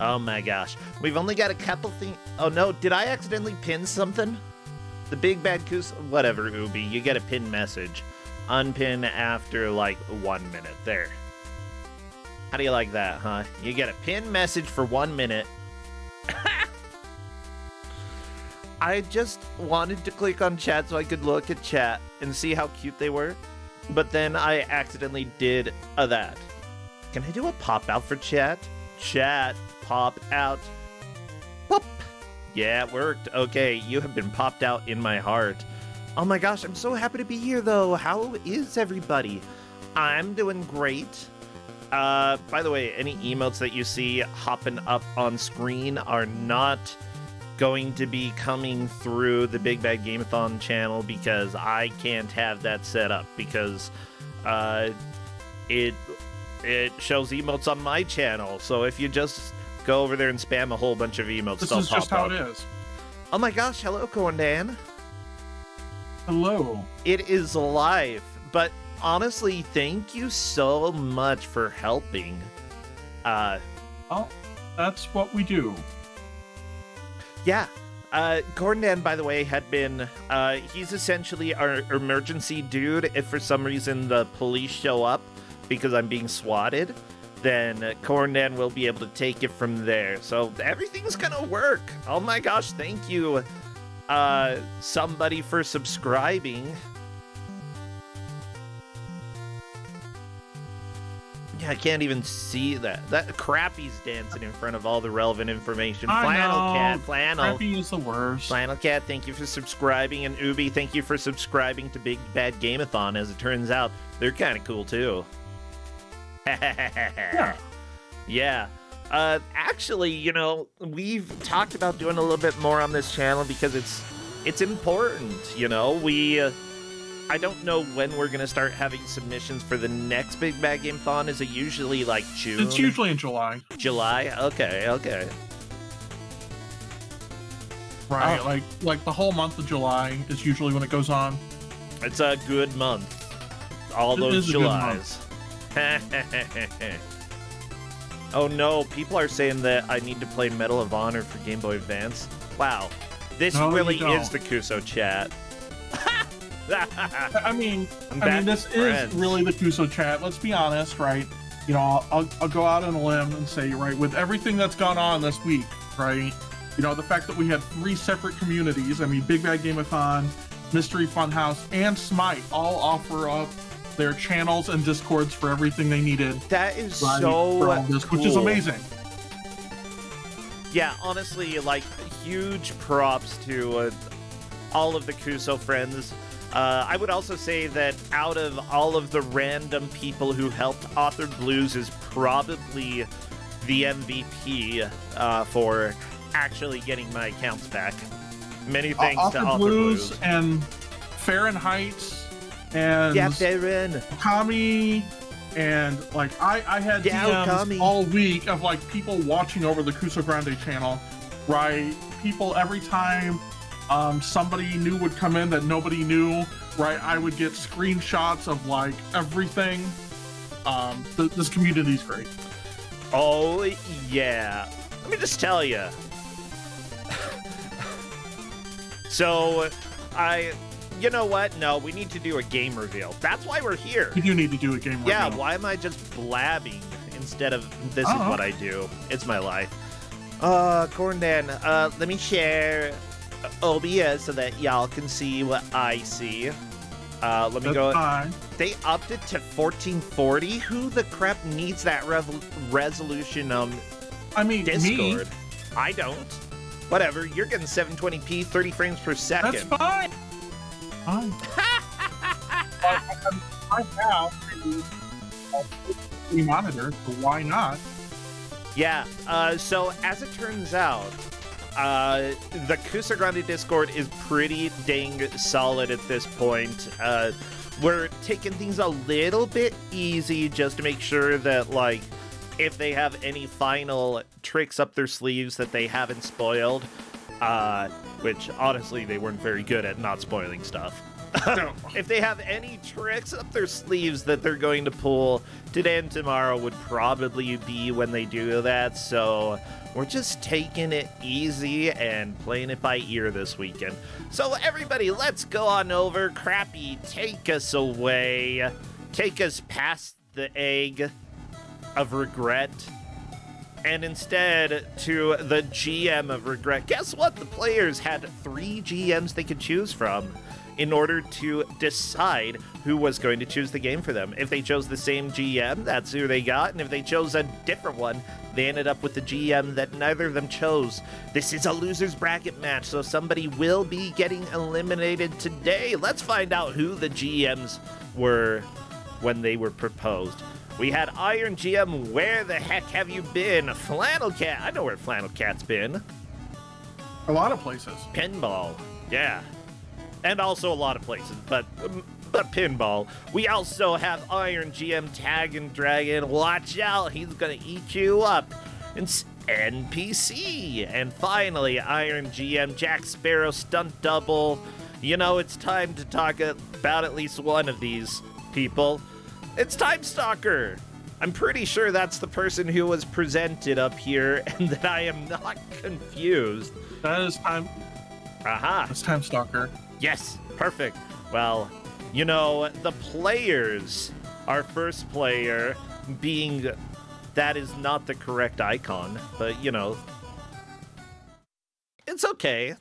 Oh my gosh. We've only got a couple things. Oh no, did I accidentally pin something? The big bad Kuso. Whatever, Ubi. You get a pin message. Unpin after like 1 minute. There. How do you like that, huh? You get a pin message for 1 minute. I just wanted to click on chat so I could look at chat and see how cute they were. But then I accidentally did that. Can I do a pop out for chat? Chat, pop out. Pop. Yeah, it worked. Okay, you have been popped out in my heart. Oh my gosh, I'm so happy to be here though. How is everybody? I'm doing great. By the way, any emotes that you see hopping up on screen are not going to be coming through the Big Bad Gameathon channel because I can't have that set up because it shows emotes on my channel. So if you just go over there and spam a whole bunch of emotes, this they'll is pop just how up. it is. Oh my gosh, hello, Corndan. Hello. It is live, but honestly, thank you so much for helping. Well, that's what we do. Yeah. Corndan, by the way, had been, he's essentially our emergency dude. If for some reason the police show up because I'm being swatted, then Corndan will be able to take it from there. So everything's gonna work. Oh my gosh, thank you, somebody for subscribing. Yeah, I can't even see that. That Crappy's dancing in front of all the relevant information. FlannelKat, Flannel. Crappy is the worst. FlannelKat, thank you for subscribing. And Ubi, thank you for subscribing to Big Bad Gameathon. As it turns out, they're kind of cool too. Yeah. Yeah. Actually, you know, we've talked about doing a little bit more on this channel because it's important, you know. I don't know when we're going to start having submissions for the next Big Bad Gameathon. Is it usually like June? It's usually in July. July? Okay, okay. Right, Oh. like the whole month of July is usually when it goes on. It's a good month. All It those is a good Julys. Oh no, people are saying that I need to play Medal of Honor for Game Boy Advance. Wow. This No, really you don't. is the Kuso chat. I mean, this friends. is really the Kuso chat. Let's be honest, right? You know, I'll go out on a limb and say, right, with everything that's gone on this week, right? You know, the fact that we had 3 separate communities. I mean, Big Bad Gameathon, Mystery Funhouse, and Smite all offer up their channels and discords for everything they needed. That is right, so for all this, cool. which is amazing. Yeah, honestly, like, huge props to all of the Kuso friends. I would also say that out of all of the random people who helped, Author Blues is probably the MVP for actually getting my accounts back. Many thanks to Author Blues. And Fahrenheit and yeah, Darren. Kami, and like I had DMs Kami. all week of like people watching over the Kusog7ande channel, right? People every time somebody new would come in that nobody knew, right? I would get screenshots of like everything. This community's great. Oh yeah, let me just tell you. So you know what? No, we need to do a game reveal. That's why we're here. We do need to do a game reveal. Yeah, why am I just blabbing instead of this is what I do? It's my life. Corndan, let me share OBS so that y'all can see what I see. Let me That's go. fine. They upped it to 1440. Who the crap needs that resolution I mean, Discord? me. I don't. Whatever, you're getting 720p, 30 frames per second. That's fine. Fine. I have a monitor, so why not? Yeah, so as it turns out, the Kusog7ande Discord is pretty dang solid at this point. We're taking things a little bit easy just to make sure that, like, if they have any final tricks up their sleeves that they haven't spoiled, which honestly they weren't very good at not spoiling stuff. If they have any tricks up their sleeves that they're going to pull, today and tomorrow would probably be when they do that, so we're just taking it easy and playing it by ear this weekend. So everybody, let's go on over. Crappy, take us away. Take us past the egg of regret, and instead to the GM of regret. Guess what? The players had 3 GMs they could choose from in order to decide who was going to choose the game for them. If they chose the same GM, that's who they got, and if they chose a different one, they ended up with the GM that neither of them chose. This is a loser's bracket match, so somebody will be getting eliminated today. Let's find out who the GMs were when they were proposed. We had Iron GM, where the heck have you been? FlannelKat, I know where FlannelKat's been. A lot of places. Pinball, yeah. And also a lot of places, but pinball. We also have Iron GM, Tag and Dragon. Watch out, he's gonna eat you up. It's NPC. And finally, Iron GM, Jack Sparrow, Stunt Double. You know, it's time to talk about at least one of these people. It's Time Stalker. I'm pretty sure that's the person who was presented up here, and that I am not confused. That is Time. Aha. That's Time Stalker. Yes, perfect. Well, you know, the players, our first player being, that is not the correct icon, but you know, it's okay.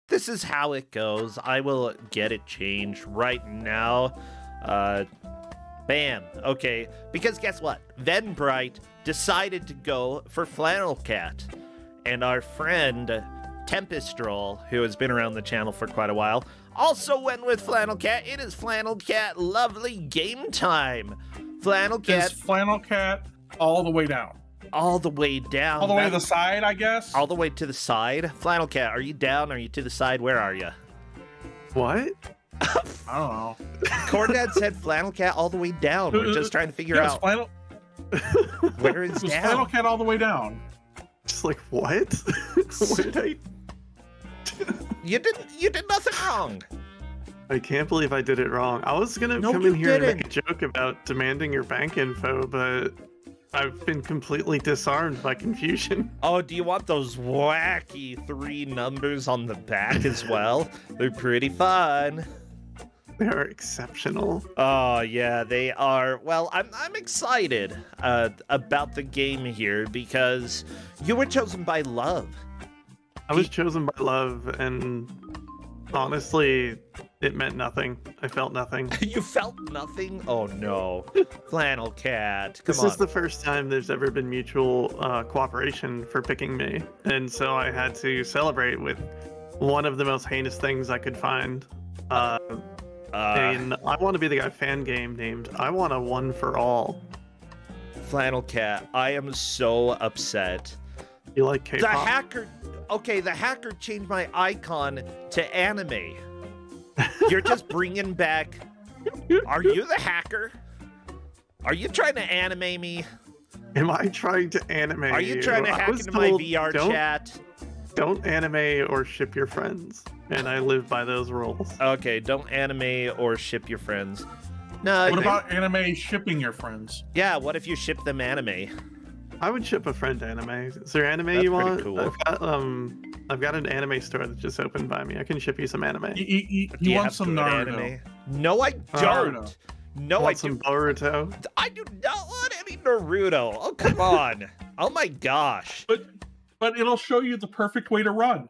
This is how it goes. I will get it changed right now. Bam. Okay, because guess what? Venbright decided to go for FlannelKat, and our friend Tempystral, who has been around the channel for quite a while, also went with FlannelKat. It is FlannelKat lovely game time. FlannelKat. Is FlannelKat all the way down? All the way down. All the way to the side, I guess? All the way to the side? FlannelKat, are you down? Are you to the side? Where are you? What? I don't know. Cornad said FlannelKat all the way down. We're just trying to figure out where is down. FlannelKat all the way down. Just like, what? What did I... You did nothing wrong. I can't believe I did it wrong. I was gonna come in here and make a joke about demanding your bank info, but I've been completely disarmed by confusion. Oh, do you want those wacky 3 numbers on the back as well? They're pretty fun. They are exceptional. Oh, yeah, they are. Well, I'm excited about the game here because you were chosen by love. I was chosen by love, and honestly, it meant nothing. I felt nothing. You felt nothing? Oh, no. FlannelKat, come on. This is the first time there's ever been mutual cooperation for picking me, and so I had to celebrate with one of the most heinous things I could find. And I want to be the guy fan game named I Want a One for All. FlannelKat, I am so upset. You like K-pop? The hacker, okay, the hacker changed my icon to anime. You're just bringing back, are you the hacker? Are you trying to anime me? Am I trying to anime Are you trying to hack into my VR chat? Don't anime or ship your friends. And I live by those rules. Okay, don't anime or ship your friends. No. What about anime shipping your friends? Yeah, what if you ship them anime? I would ship a friend to anime. Is there anime That's you want? Cool. I've got an anime store that just opened by me. I can ship you some anime. You want some Naruto? Anime? No, I don't. Naruto. No, want I some do. Boruto? I do not want any Naruto. Oh, come on. Oh my gosh. But it'll show you the perfect way to run.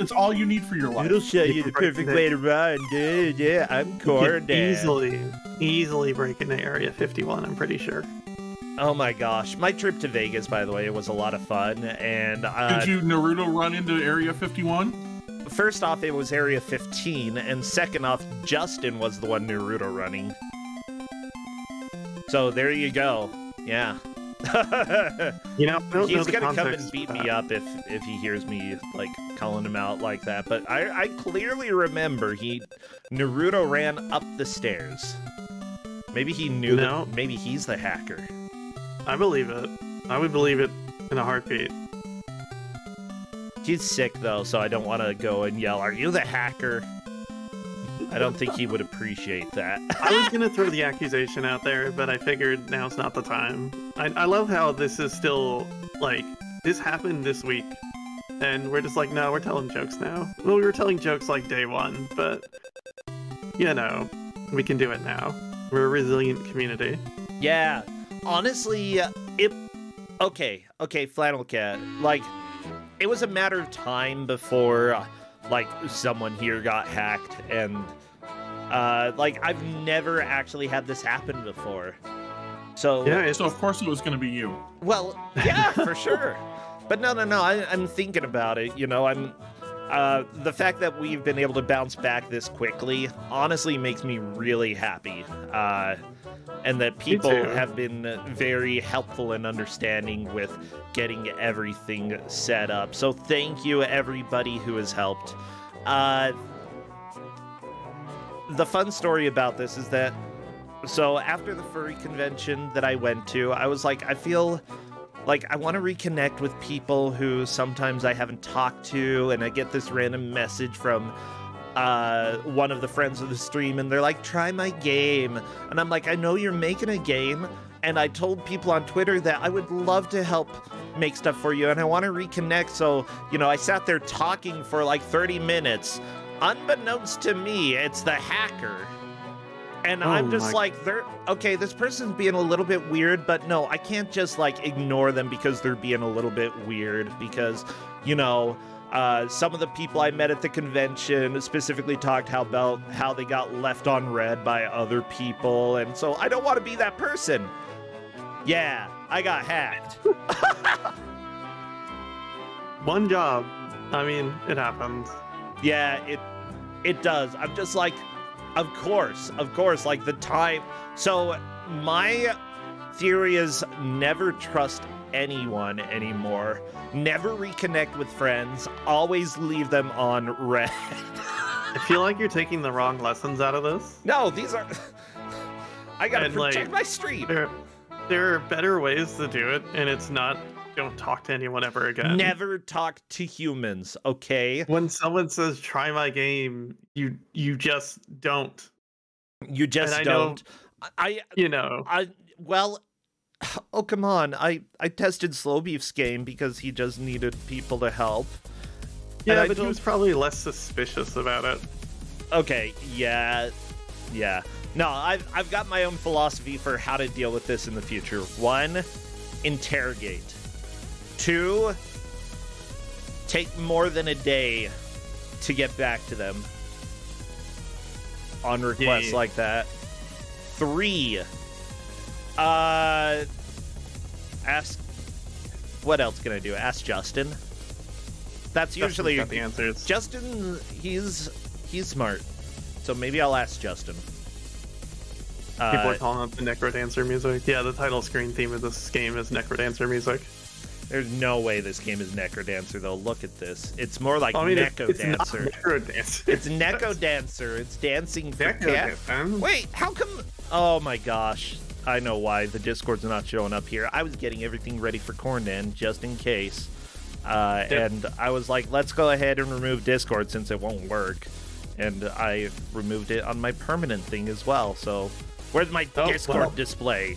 It's all you need for your life. It'll show you the perfect way to run, dude. Yeah, I'm Cornad. Easily break into Area 51, I'm pretty sure. Oh my gosh. My trip to Vegas, by the way, was a lot of fun. And did you Naruto run into Area 51? First off, it was Area 15, and second off, Justin was the one Naruto running. So there you go. Yeah. You know, he's gonna come and beat me up if he hears me like calling him out like that. But I clearly remember Naruto ran up the stairs. Maybe he knew that maybe he's the hacker. I believe it. I would believe it in a heartbeat. He's sick though, so I don't want to go and yell, "Are you the hacker?" I don't think he would appreciate that. I was gonna throw the accusation out there, but I figured now's not the time. I love how this is still, like, this happened this week, and we're just like, no, we're telling jokes now. Well, we were telling jokes like day one, but, you know, we can do it now. We're a resilient community. Yeah, honestly, okay, FlannelKat, like, it was a matter of time before, like, someone here got hacked, and, like, I've never actually had this happen before. So, yeah, so of course it was going to be you. Well, yeah, for sure. But no, I'm thinking about it, you know, the fact that we've been able to bounce back this quickly honestly makes me really happy. And that people have been very helpful and understanding with getting everything set up. So thank you, everybody who has helped. The fun story about this is that, so after the furry convention that I went to, I was like, I feel like I want to reconnect with people who sometimes I haven't talked to, and I get this random message from one of the friends of the stream, and they're like, try my game. And I'm like, I know you're making a game, and I told people on Twitter that I would love to help make stuff for you, and I want to reconnect. So, you know, I sat there talking for like 30 minutes. Unbeknownst to me, it's the hacker. And I'm just like, okay, this person's being a little bit weird, but no, I can't just, like, ignore them because they're being a little bit weird, because, you know, some of the people I met at the convention specifically talked about how they got left on red by other people, and so I don't want to be that person. Yeah, I got hacked. One job. I mean, it happens. Yeah, it does. I'm just like, of course, like the time. So my theory is never trust anyone anymore. Never reconnect with friends. Always leave them on red. I feel like you're taking the wrong lessons out of this. No, these are... I gotta protect my stream. There are better ways to do it, and it's not, don't talk to anyone ever again. Never talk to humans, okay? When someone says, try my game, you just don't. You just don't. Well, oh, come on. I tested Slowbeef's game because he just needed people to help. Yeah, but he was probably less suspicious about it. Okay, yeah. No, I've got my own philosophy for how to deal with this in the future. 1, interrogate. 2, take more than a day to get back to them on requests like that. 3, ask, what else can I do? Ask Justin. That's usually the answers. Justin, he's smart, so maybe I'll ask Justin. People are calling up the Necrodancer music. Yeah, the title screen theme of this game is Necrodancer music. There's no way this game is Necrodancer, though. Look at this. It's more like Necrodancer. It's not Necrodancer. It's Necrodancer. It's dancing for cat. Wait, how come... Oh my gosh. I know why the Discord's not showing up here. I was getting everything ready for Cornden, just in case. And I was like, let's go ahead and remove Discord since it won't work. And I removed it on my permanent thing as well, so... Where's my Discord display?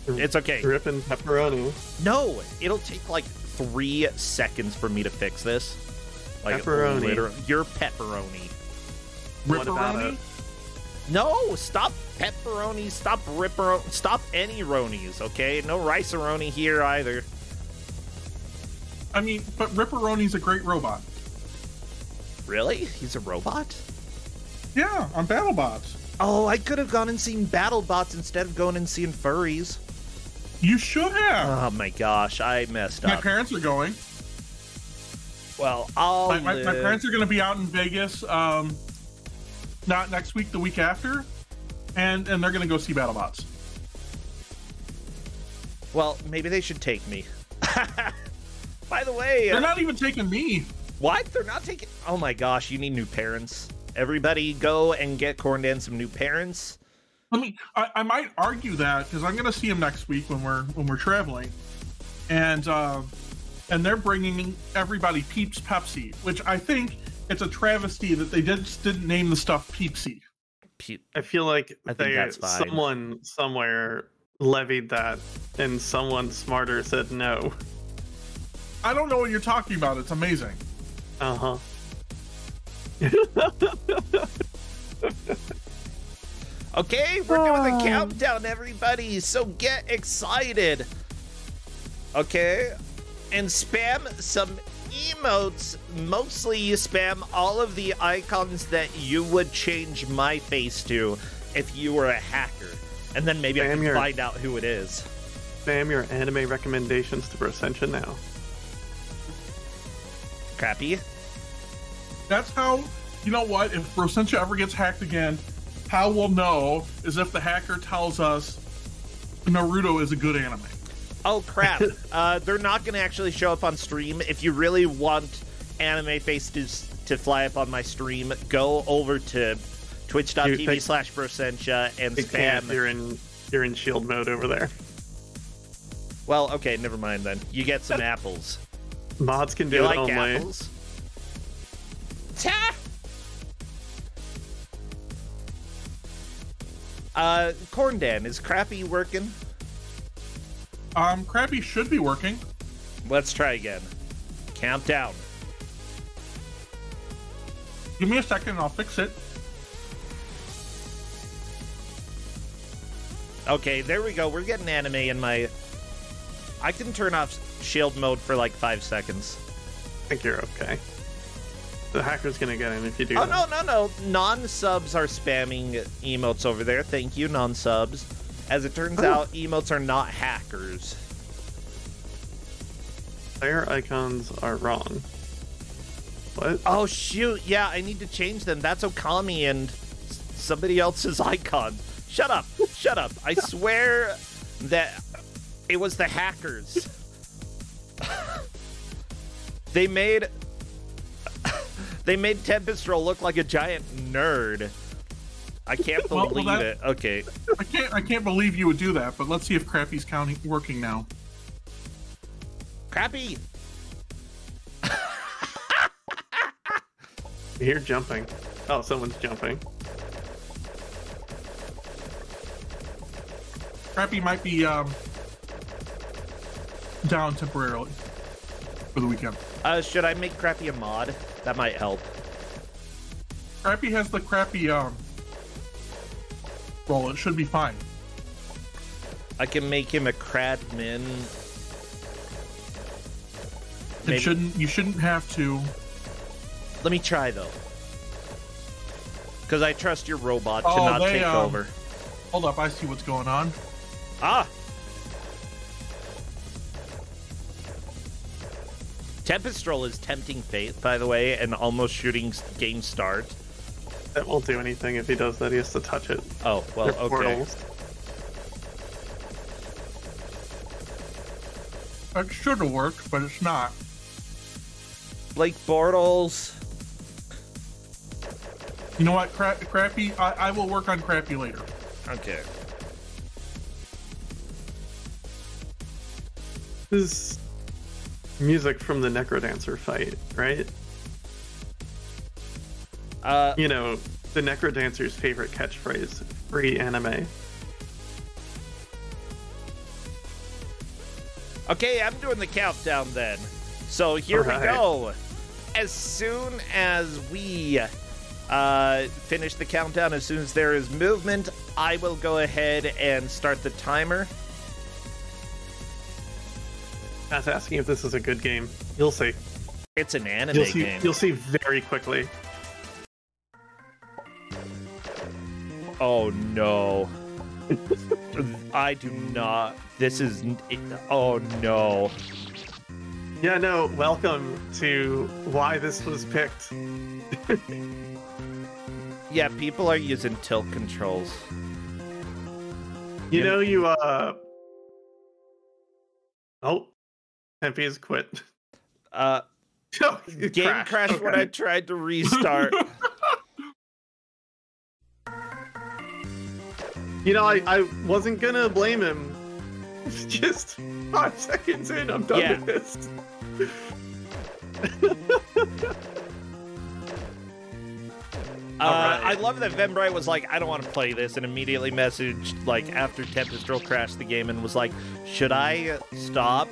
It's okay. Rippin' pepperoni. No, it'll take like 3 seconds for me to fix this. Like, pepperoni. You're pepperoni. What about it? No, stop pepperoni. Stop ripperoni. Stop any ronies, okay? No rice-a-roni here either. I mean, but Ripperoni's a great robot. Really? He's a robot? Yeah, on BattleBots. Oh, I could have gone and seen BattleBots instead of going and seeing furries. You should have. Oh my gosh, I messed up. My parents are going. Well, my parents are going to be out in Vegas, not next week, the week after, and they're going to go see BattleBots. Well, maybe they should take me. By the way... They're not even taking me. What? They're not taking... Oh my gosh, you need new parents. Everybody go and get Cornden some new parents. I might argue that because I'm going to see him next week when we're traveling, and they're bringing everybody Peeps Pepsi, which I think it's a travesty that they just didn't name the stuff Peepsy. I feel like I think that's fine. someone somewhere levied that, and someone smarter said no. I don't know what you're talking about. It's amazing. Uh-huh. Okay, we're doing the countdown, everybody, so get excited. Okay, and spam some emotes. Mostly you spam all of the icons that you would change my face to if you were a hacker. And then maybe I can find out who it is. Spam your anime recommendations to Brossentia now. Crappy. That's how, you know what, if Brossentia ever gets hacked again, how we'll know is if the hacker tells us Naruto is a good anime. Oh, crap. They're not going to actually show up on stream. If you really want anime faces to fly up on my stream, go over to twitch.tv/Brossentia and spam. You're in shield mode over there. Well, okay, never mind then. You get some apples. Mods can do you it like only. Apples? Ta! Corndan, is Crappy working? Crappy should be working. Let's try again. Countdown. Give me a second and I'll fix it. Okay, there we go. We're getting anime in my... I can turn off shield mode for like 5 seconds. I think you're okay. The hacker's gonna get in if you do that. Oh, no. Non-subs are spamming emotes over there. Thank you, non-subs. As it turns out, emotes are not hackers. Player icons are wrong. What? Oh, shoot. Yeah, I need to change them. That's Okami and somebody else's icon. Shut up. Shut up. I swear that it was the hackers. They made Tempystral look like a giant nerd. I can't believe it. Okay. I can't believe you would do that, but let's see if Crappy's working now. Crappy! You hear jumping. Oh, someone's jumping. Crappy might be down temporarily for the weekend. Should I make Crappy a mod? That might help. Crappy has the Crappy role. It should be fine. I can make him a Cradmin. You shouldn't have to. Let me try though, because I trust your robot to not take over. Hold up, I see what's going on. Ah! Tempystral is tempting fate, by the way, and almost shooting game start. That won't do anything if he does that. He has to touch it. Oh, well, They're okay. portals. It should have worked, but it's not. Blake Bortles. You know what, Crappy? I will work on Crappy later. Okay. This is music from the Necrodancer fight, right? You know, the Necrodancer's favorite catchphrase, free anime. Okay, I'm doing the countdown then. So here we go. As soon as we finish the countdown, as soon as there is movement, I will go ahead and start the timer. That's asking if this is a good game. You'll see. It's an anime game. You'll see very quickly. Oh no. I do not. This is... Oh no. Yeah, no, welcome to why this was picked. Yeah, people are using tilt controls. You know, you, Oh, Tempe has quit. Game crashed when I tried to restart. You know, I wasn't gonna blame him. Just 5 seconds in, I'm done with this. I love that venbright was like, I don't want to play this, and immediately messaged, like, after Tempystral crashed the game and was like, should I stop?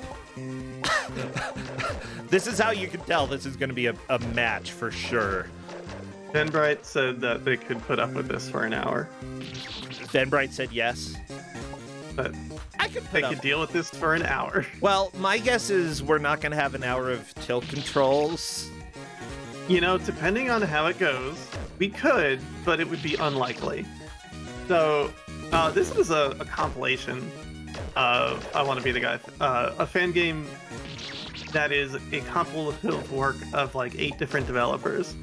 This is how you can tell this is going to be a match for sure. venbright said that they could put up with this for an hour. venbright said yes. But I could they could deal with this for an hour. Well, my guess is we're not going to have an hour of tilt controls. You know, depending on how it goes, we could, but it would be unlikely. So, this was a compilation of I Want to Be the Guy, a fan game that is a compilative work of like 8 different developers.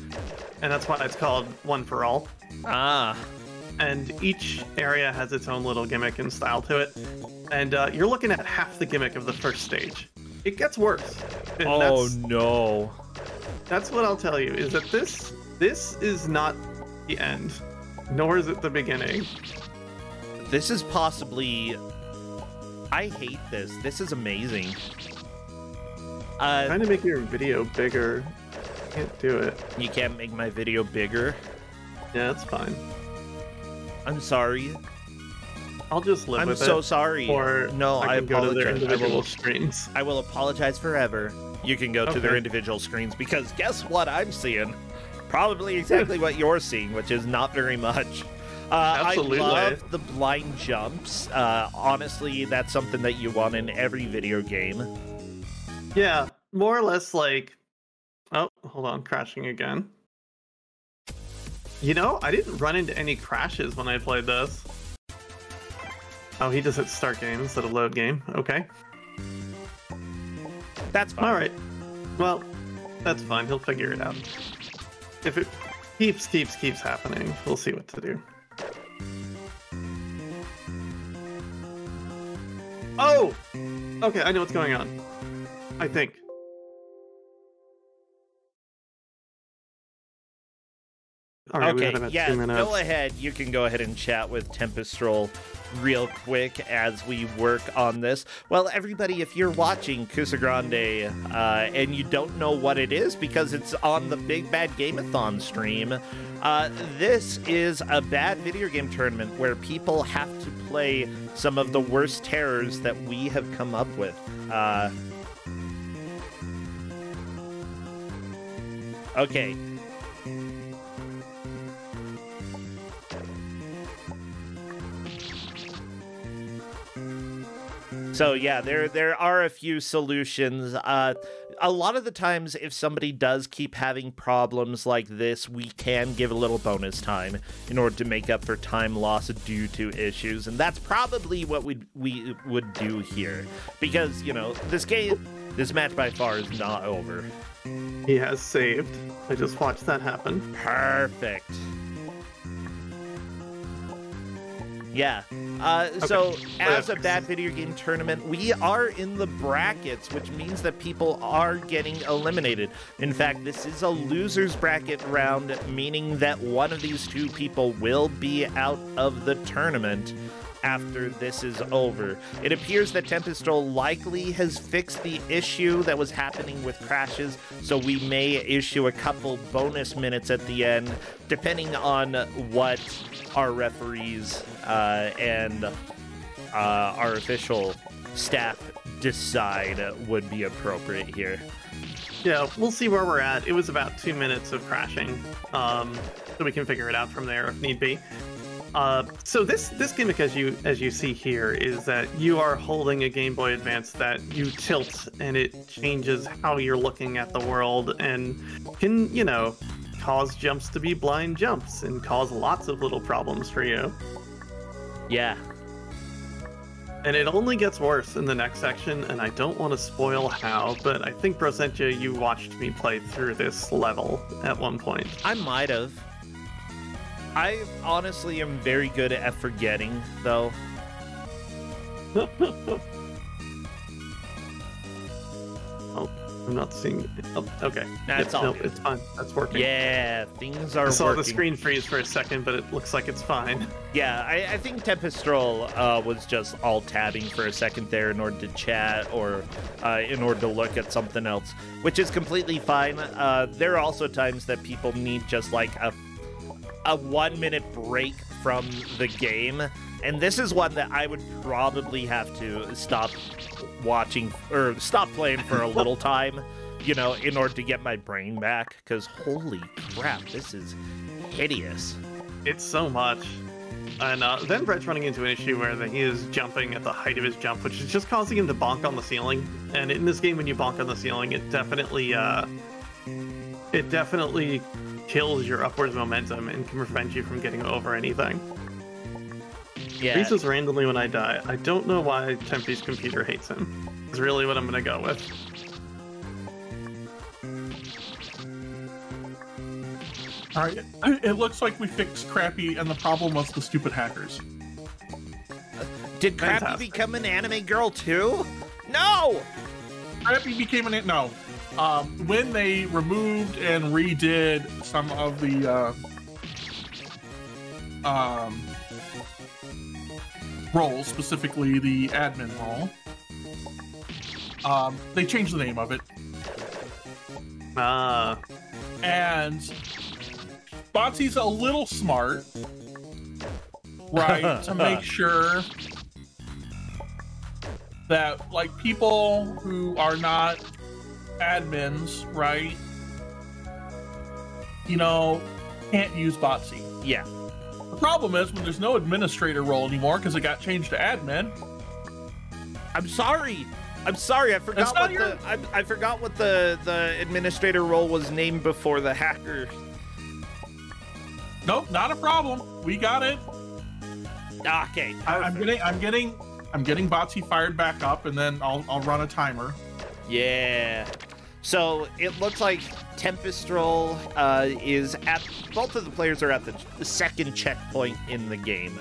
And that's why it's called One for All. Ah. And each area has its own little gimmick and style to it. And you're looking at half the gimmick of the first stage. It gets worse. And no. That's what I'll tell you, is that this is not the end, nor is it the beginning. This is possibly... I hate this. This is amazing. Trying to make your video bigger. Can't do it. You can't make my video bigger? Yeah, that's fine. I'm sorry. I'll just live with it. I'm so sorry. Or no, I can go to their apologize. individual screens. I will apologize forever. You can go to their individual screens, because guess what I'm seeing? Probably exactly what you're seeing, which is not very much. Absolutely. I love the blind jumps. Honestly, that's something that you want in every video game. Yeah, more or less like... Oh, hold on, crashing again. You know, I didn't run into any crashes when I played this. Oh, he just hit start game instead of load game. Okay. That's fine. Alright. Well, that's fine. He'll figure it out. If it keeps happening, we'll see what to do. Oh! Okay, I know what's going on. I think. All right, okay, about yeah, 2 minutes. go ahead. You can go ahead and chat with Tempystral real quick as we work on this. Well, everybody, if you're watching Kusog7ande and you don't know what it is because it's on the Big Bad Game-a-thon stream, this is a bad video game tournament where people have to play some of the worst terrors that we have come up with. Okay. So yeah, there are a few solutions. A lot of the times, if somebody does keep having problems like this, we can give a little bonus time in order to make up for time lost due to issues, and that's probably what we would do here. Because, you know, this match by far is not over. He has saved. I just watched that happen. Perfect. Yeah. So, as a bad video game tournament, we are in the brackets, which means that people are getting eliminated. In fact, this is a loser's bracket round, meaning that one of these two people will be out of the tournament after this is over. It appears that Tempystral likely has fixed the issue that was happening with crashes, so we may issue a couple bonus minutes at the end, depending on what our referees and our official staff decide would be appropriate here. Yeah, we'll see where we're at. It was about 2 minutes of crashing, so we can figure it out from there if need be. So this gimmick, as you see here, is that you are holding a Game Boy Advance that you tilt, and it changes how you're looking at the world, and can, you know, cause jumps to be blind jumps and cause lots of little problems for you. Yeah. And it only gets worse in the next section, and I don't want to spoil how, but I think, Brosentja, you watched me play through this level at one point. I might have. I honestly am very good at forgetting, though. Oh, I'm not seeing it. Oh, okay. That's all good. It's fine. That's working. Yeah, things are working. I saw the screen freeze for a second, but it looks like it's fine. Yeah, I think Tempystral was just alt-tabbing for a second there in order to chat or in order to look at something else, which is completely fine. There are also times that people need just like a a 1-minute break from the game, and this is one that I would probably have to stop watching or stop playing for a little time, you know, in order to get my brain back, because holy crap, this is hideous. It's so much. And venbright's running into an issue where he is jumping at the height of his jump, which is just causing him to bonk on the ceiling. And in this game, when you bonk on the ceiling, it definitely kills your upwards momentum and can prevent you from getting over anything. Yeah. Freezes randomly when I die. I don't know why Tempy's computer hates him. Is really what I'm gonna go with. All right, it looks like we fixed Crappy, and the problem was the stupid hackers. Did Crappy Fantastic. become an anime girl too? No! Crappy became an no. When they removed and redid some of the roles, specifically the admin role, they changed the name of it. And Botsy's a little smart, right, to make sure that, like, people who are not admins, right, you know, can't use Botsy. Yeah. The problem is when there's no administrator role anymore because it got changed to admin. I'm sorry. I forgot what I forgot what the administrator role was named before the hacker. Nope, not a problem. We got it. Okay. I'm getting Botsy fired back up, and then I'll run a timer. Yeah. So it looks like Tempystral is at, both of the players are at the second checkpoint in the game.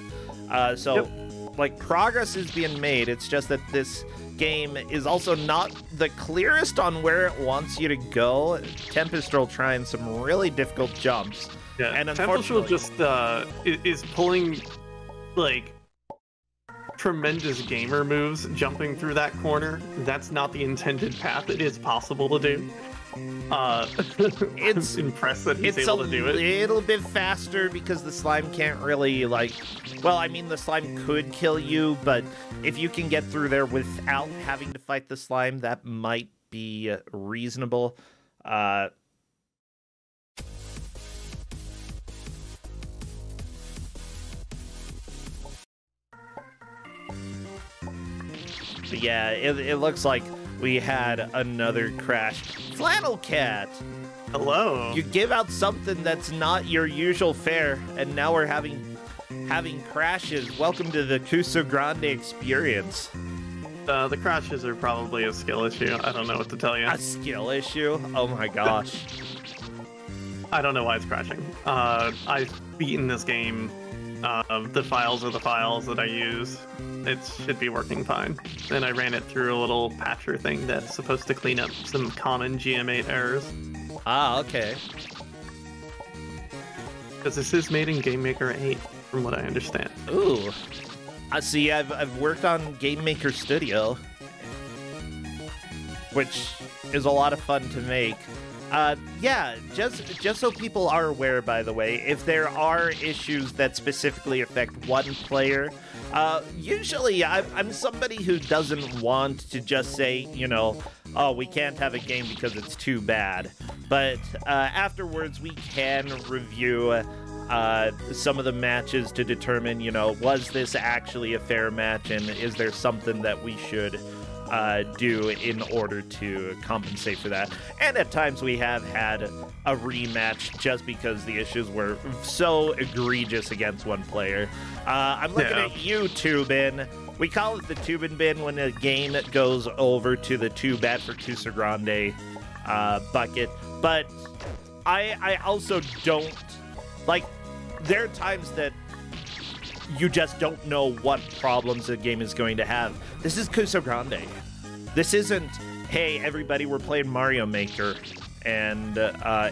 Like, progress is being made. It's just that this game is also not the clearest on where it wants you to go. Tempystral trying some really difficult jumps. Yeah, and Tempystral just is pulling, like, tremendous gamer moves jumping through that corner. That's not the intended path. It is possible to do. It's I'm impressed that he's able to do it. It's a little bit faster because the slime can't really, like, well, I mean, the slime could kill you, but if you can get through there without having to fight the slime, that might be reasonable. But yeah, it looks like we had another crash. FlannelKat! Hello! You give out something that's not your usual fare, and now we're having crashes. Welcome to the Kusog7ande experience. The crashes are probably a skill issue. I don't know what to tell you. A skill issue? Oh my gosh. I don't know why it's crashing. I've beaten this game. The files are the files that I use. It should be working fine. And I ran it through a little patcher thing that's supposed to clean up some common GM8 errors. Ah, okay. Because this is made in GameMaker 8, from what I understand. Ooh. See, I've worked on Game Maker Studio, which is a lot of fun to make. Yeah, just so people are aware, by the way, if there are issues that specifically affect one player, usually I'm somebody who doesn't want to just say, you know, oh, we can't have a game because it's too bad. But afterwards, we can review some of the matches to determine, you know, was this actually a fair match, and is there something that we should do in order to compensate for that. And at times we have had a rematch just because the issues were so egregious against one player. I'm looking at you, Tubin. We call it the Tubin bin when a game goes over to the too bad for Kusog7ande bucket. But I also don't, like, there are times that you just don't know what problems the game is going to have. This is Kusog7ande. This isn't, hey, everybody, we're playing Mario Maker, and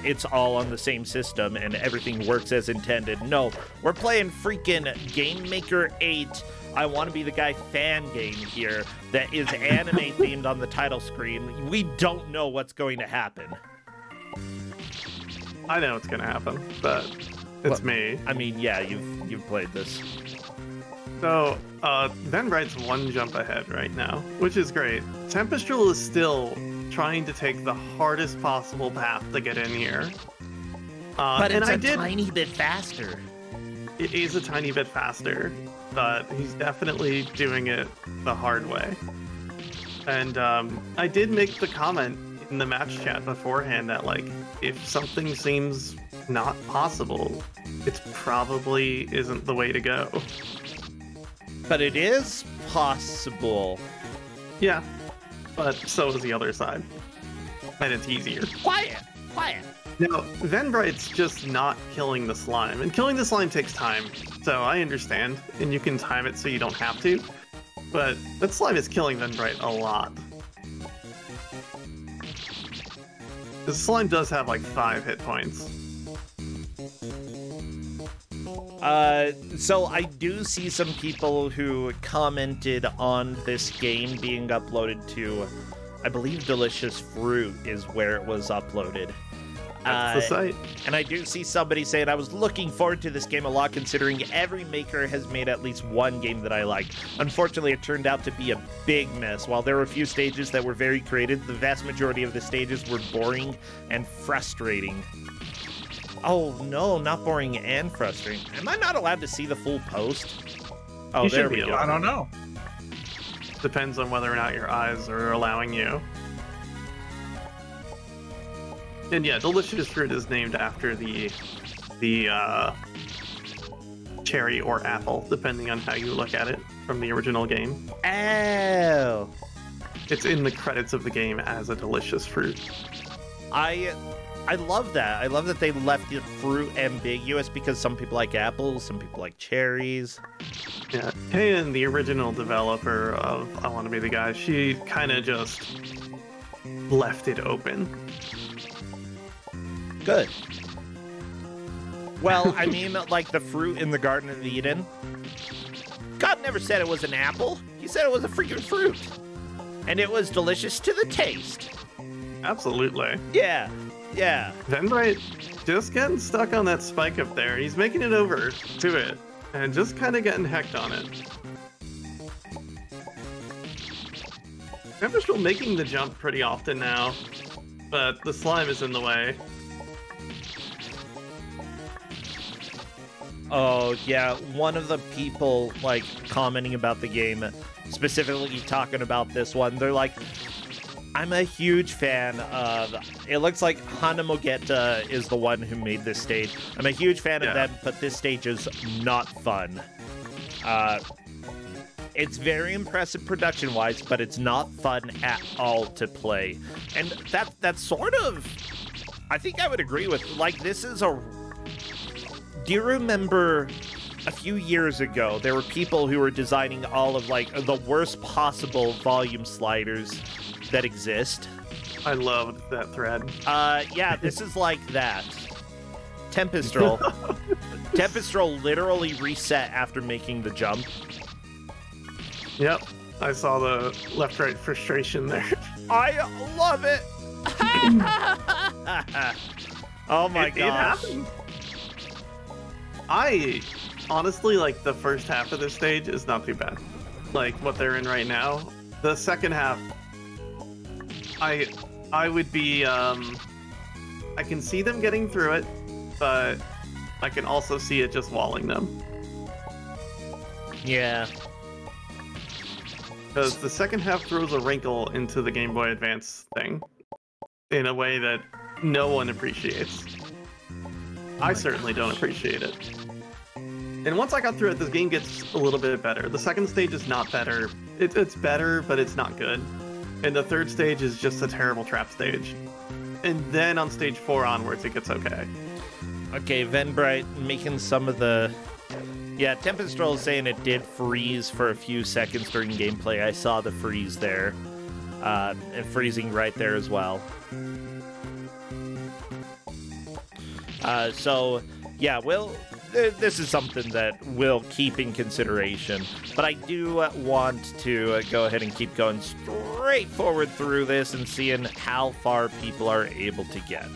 it's all on the same system, and everything works as intended. No, we're playing freaking Game Maker 8. I want to be the guy fan game here that is anime-themed on the title screen. We don't know what's going to happen. I know what's going to happen, but It's me. I mean, yeah, you've played this. So, venbright's one jump ahead right now, which is great. Tempystral is still trying to take the hardest possible path to get in here. But it's a tiny bit faster. It is a tiny bit faster, but he's definitely doing it the hard way. And I did make the comment in the match chat beforehand that, like, if something seems not possible, it probably isn't the way to go. But it is possible. Yeah, but so is the other side. And it's easier. Quiet! Now, venbright's just not killing the slime, and killing the slime takes time, so I understand, and you can time it so you don't have to, but that slime is killing venbright a lot. The slime does have like 5 hit points. So I do see some people who commented on this game being uploaded to, I believe Delicious Fruit is where it was uploaded. That's the site. And I do see somebody saying, I was looking forward to this game a lot considering every maker has made at least one game that I like. Unfortunately, it turned out to be a big mess. While there were a few stages that were very creative, the vast majority of the stages were boring and frustrating. Oh no, not boring and frustrating. Am I not allowed to see the full post? Oh, there we go. I don't know. Depends on whether or not your eyes are allowing you. And yeah, Delicious Fruit is named after the cherry or apple, depending on how you look at it from the original game. Oh. It's in the credits of the game as a delicious fruit. I love that. I love that they left the fruit ambiguous because some people like apples, some people like cherries. Yeah, Kayan, the original developer of I Want to Be the Guy, she kind of just left it open. Good. Well, I mean, like the fruit in the Garden of Eden. God never said it was an apple. He said it was a freaking fruit. And it was delicious to the taste. Absolutely. Yeah. Yeah. Venbright just getting stuck on that spike up there. He's making it over to it and just kind of getting hecked on it. Tempystral making the jump pretty often now, but the slime is in the way. Oh, yeah. One of the people, like, commenting about the game, specifically talking about this one, they're like, I'm a huge fan of... It looks like Hanamogeta is the one who made this stage. I'm a huge fan of them, but this stage is not fun. It's very impressive production-wise, but it's not fun at all to play. And that's sort of... I think I would agree with... Like, this is a... Do you remember a few years ago, there were people who were designing all of, like, the worst possible volume sliders that exist? I loved that thread. Yeah, this is like that. Tempystral. Tempystral literally reset after making the jump. Yep, I saw the left-right frustration there. I love it! Oh my gosh. It happened. I honestly, like, the first half of this stage is not too bad. Like, what they're in right now. The second half, I would be, I can see them getting through it, but I can also see it just walling them. Yeah. Because the second half throws a wrinkle into the Game Boy Advance thing in a way that no one appreciates. I certainly don't appreciate it. And once I got through it, this game gets a little bit better. The second stage is not better. It's better, but it's not good. And the third stage is just a terrible trap stage. And then on stage 4 onwards, it gets okay. Okay, Venbright making some of the... Yeah, Tempystral is saying it did freeze for a few seconds during gameplay. I saw the freeze there. And freezing right there as well. So, yeah, this is something that we'll keep in consideration. But I do want to go ahead and keep going straight forward through this and seeing how far people are able to get.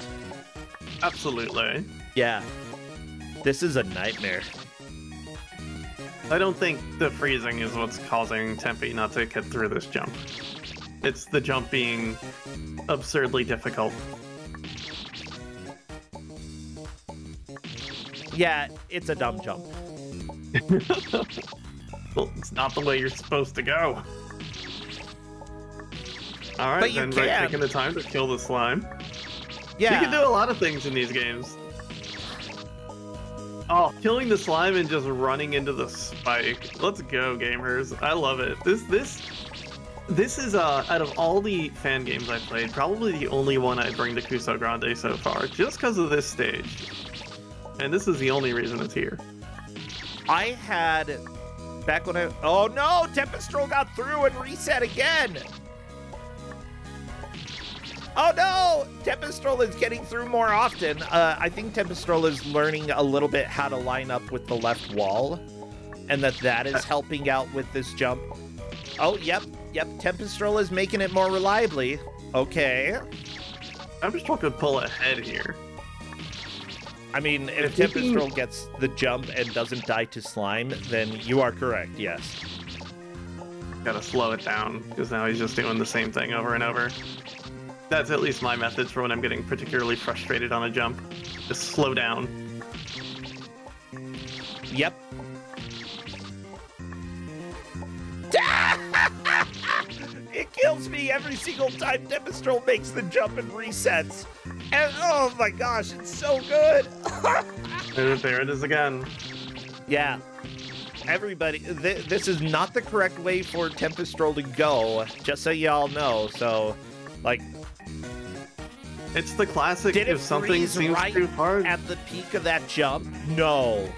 Absolutely. Yeah. This is a nightmare. I don't think the freezing is what's causing Tempe not to get through this jump. It's the jump being absurdly difficult. Yeah, it's a dumb jump. Well, it's not the way you're supposed to go. Alright, But you then can. right, taking the time to kill the slime. Yeah. You can do a lot of things in these games. Oh, killing the slime and just running into the spike. Let's go, gamers. I love it. This is, out of all the fan games I've played, probably the only one I'd bring to Kusog7ande so far, just because of this stage. And this is the only reason it's here. I had, back when I, oh no, Tempystral got through and reset again. Oh no, Tempystral is getting through more often. I think Tempystral is learning a little bit how to line up with the left wall, and that is helping out with this jump. Oh, yep, Tempystral is making it more reliably. Okay. Tempystral could pull ahead here. I mean, if Tempystral gets the jump and doesn't die to slime, then you are correct, yes. Gotta slow it down, because now he's just doing the same thing over and over. That's at least my methods for when I'm getting particularly frustrated on a jump. Just slow down. Yep. It kills me every single time Tempystral makes the jump and resets. And oh my gosh, it's so good. There it is again. Yeah. Everybody, this is not the correct way for Tempystral to go, just so y'all know. So, like, it's the classic, did it if something freeze seems right too hard. at the peak of that jump? No.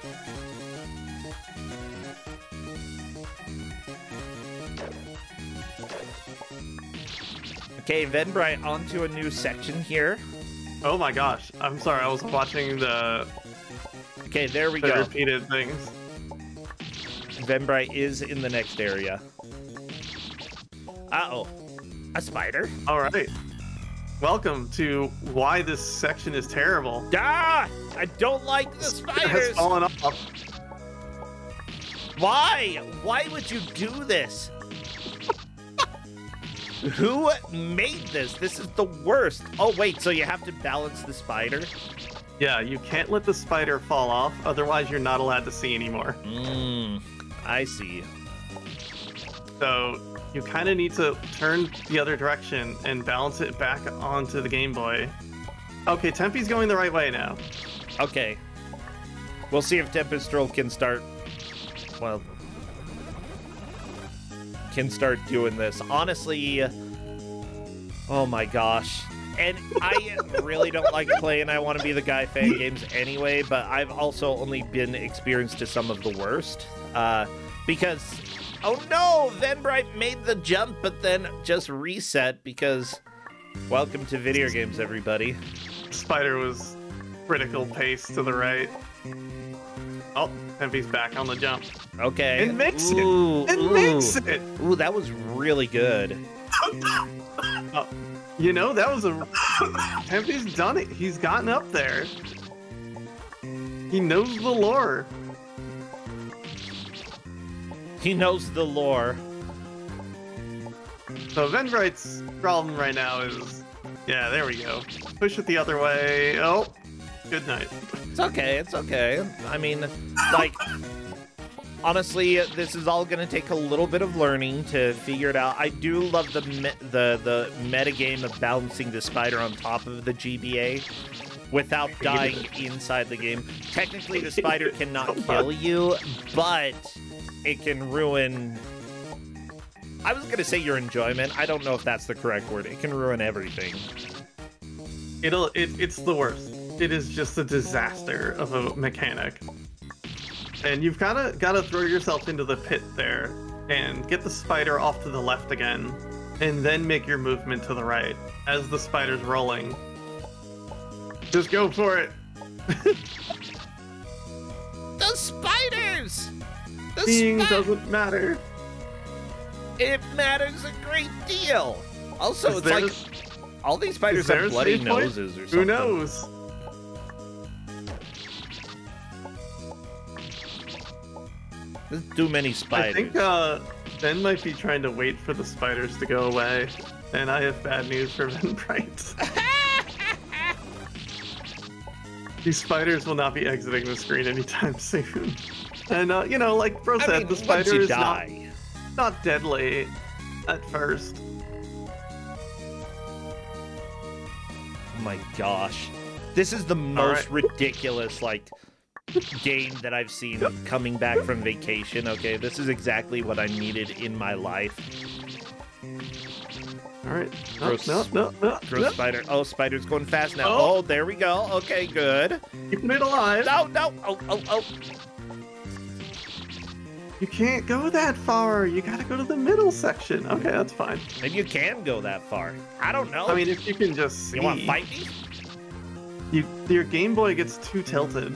Okay, venbright onto a new section here. Oh my gosh, I'm sorry, I was watching the Okay, there we the go. repeated things. venbright is in the next area. Uh-oh. A spider? Alright. Welcome to why this section is terrible. Ah! I don't like the It's spiders! fallen off. Why? Why would you do this? Who made this? This is the worst. Oh, wait, so you have to balance the spider? Yeah, you can't let the spider fall off, otherwise you're not allowed to see anymore. I see. So you kind of need to turn the other direction and balance it back onto the Game Boy. Okay, Tempe's going the right way now. Okay. We'll see if Tempystral can start, well, can start doing this. Honestly, oh my gosh. And I really don't like playing I Want to Be the Guy fan games anyway, but I've also only been experienced to some of the worst. Because, oh no, venbright made the jump, but then just reset because, welcome to video games, everybody. Spider was critical pace to the right. Oh, Tempe's back on the jump. Okay. It makes Ooh, it! It ooh. makes it! Ooh, that was really good. Oh, you know, that was a... Tempe's done it. He's gotten up there. He knows the lore. He knows the lore. So venbright's problem right now is... Yeah, there we go. Push it the other way. Oh, good night. It's okay, it's okay. I mean, like, honestly, this is all going to take a little bit of learning to figure it out. I do love the meta game of balancing the spider on top of the GBA without dying inside the game. Technically, the spider cannot kill you, but it can ruin... I was going to say your enjoyment. I don't know if that's the correct word. It can ruin everything. It's the worst. It is just a disaster of a mechanic. And you've gotta throw yourself into the pit there and get the spider off to the left again, and then make your movement to the right as the spider's rolling. Just go for it. The spiders! Seeing doesn't matter. It matters a great deal. Also, Is it's there- like all these spiders there have a bloody save point? noses or something. Who knows? There's too many spiders. I think Ben might be trying to wait for the spiders to go away, and I have bad news for venbright. These spiders will not be exiting the screen anytime soon. And you know, like Bro said, the spider is not deadly at first. Oh my gosh. This is the most ridiculous, like, game that I've seen coming back from vacation. Okay, this is exactly what I needed in my life. Alright. No. Gross spider. Oh, spider's going fast now. Oh, there we go. Okay, good. Keeping it alive. No. Oh. You can't go that far. You gotta go to the middle section. Okay, that's fine. Maybe you can go that far. I don't know. I mean, if you can just see. You want to fight me? Your Game Boy gets too tilted.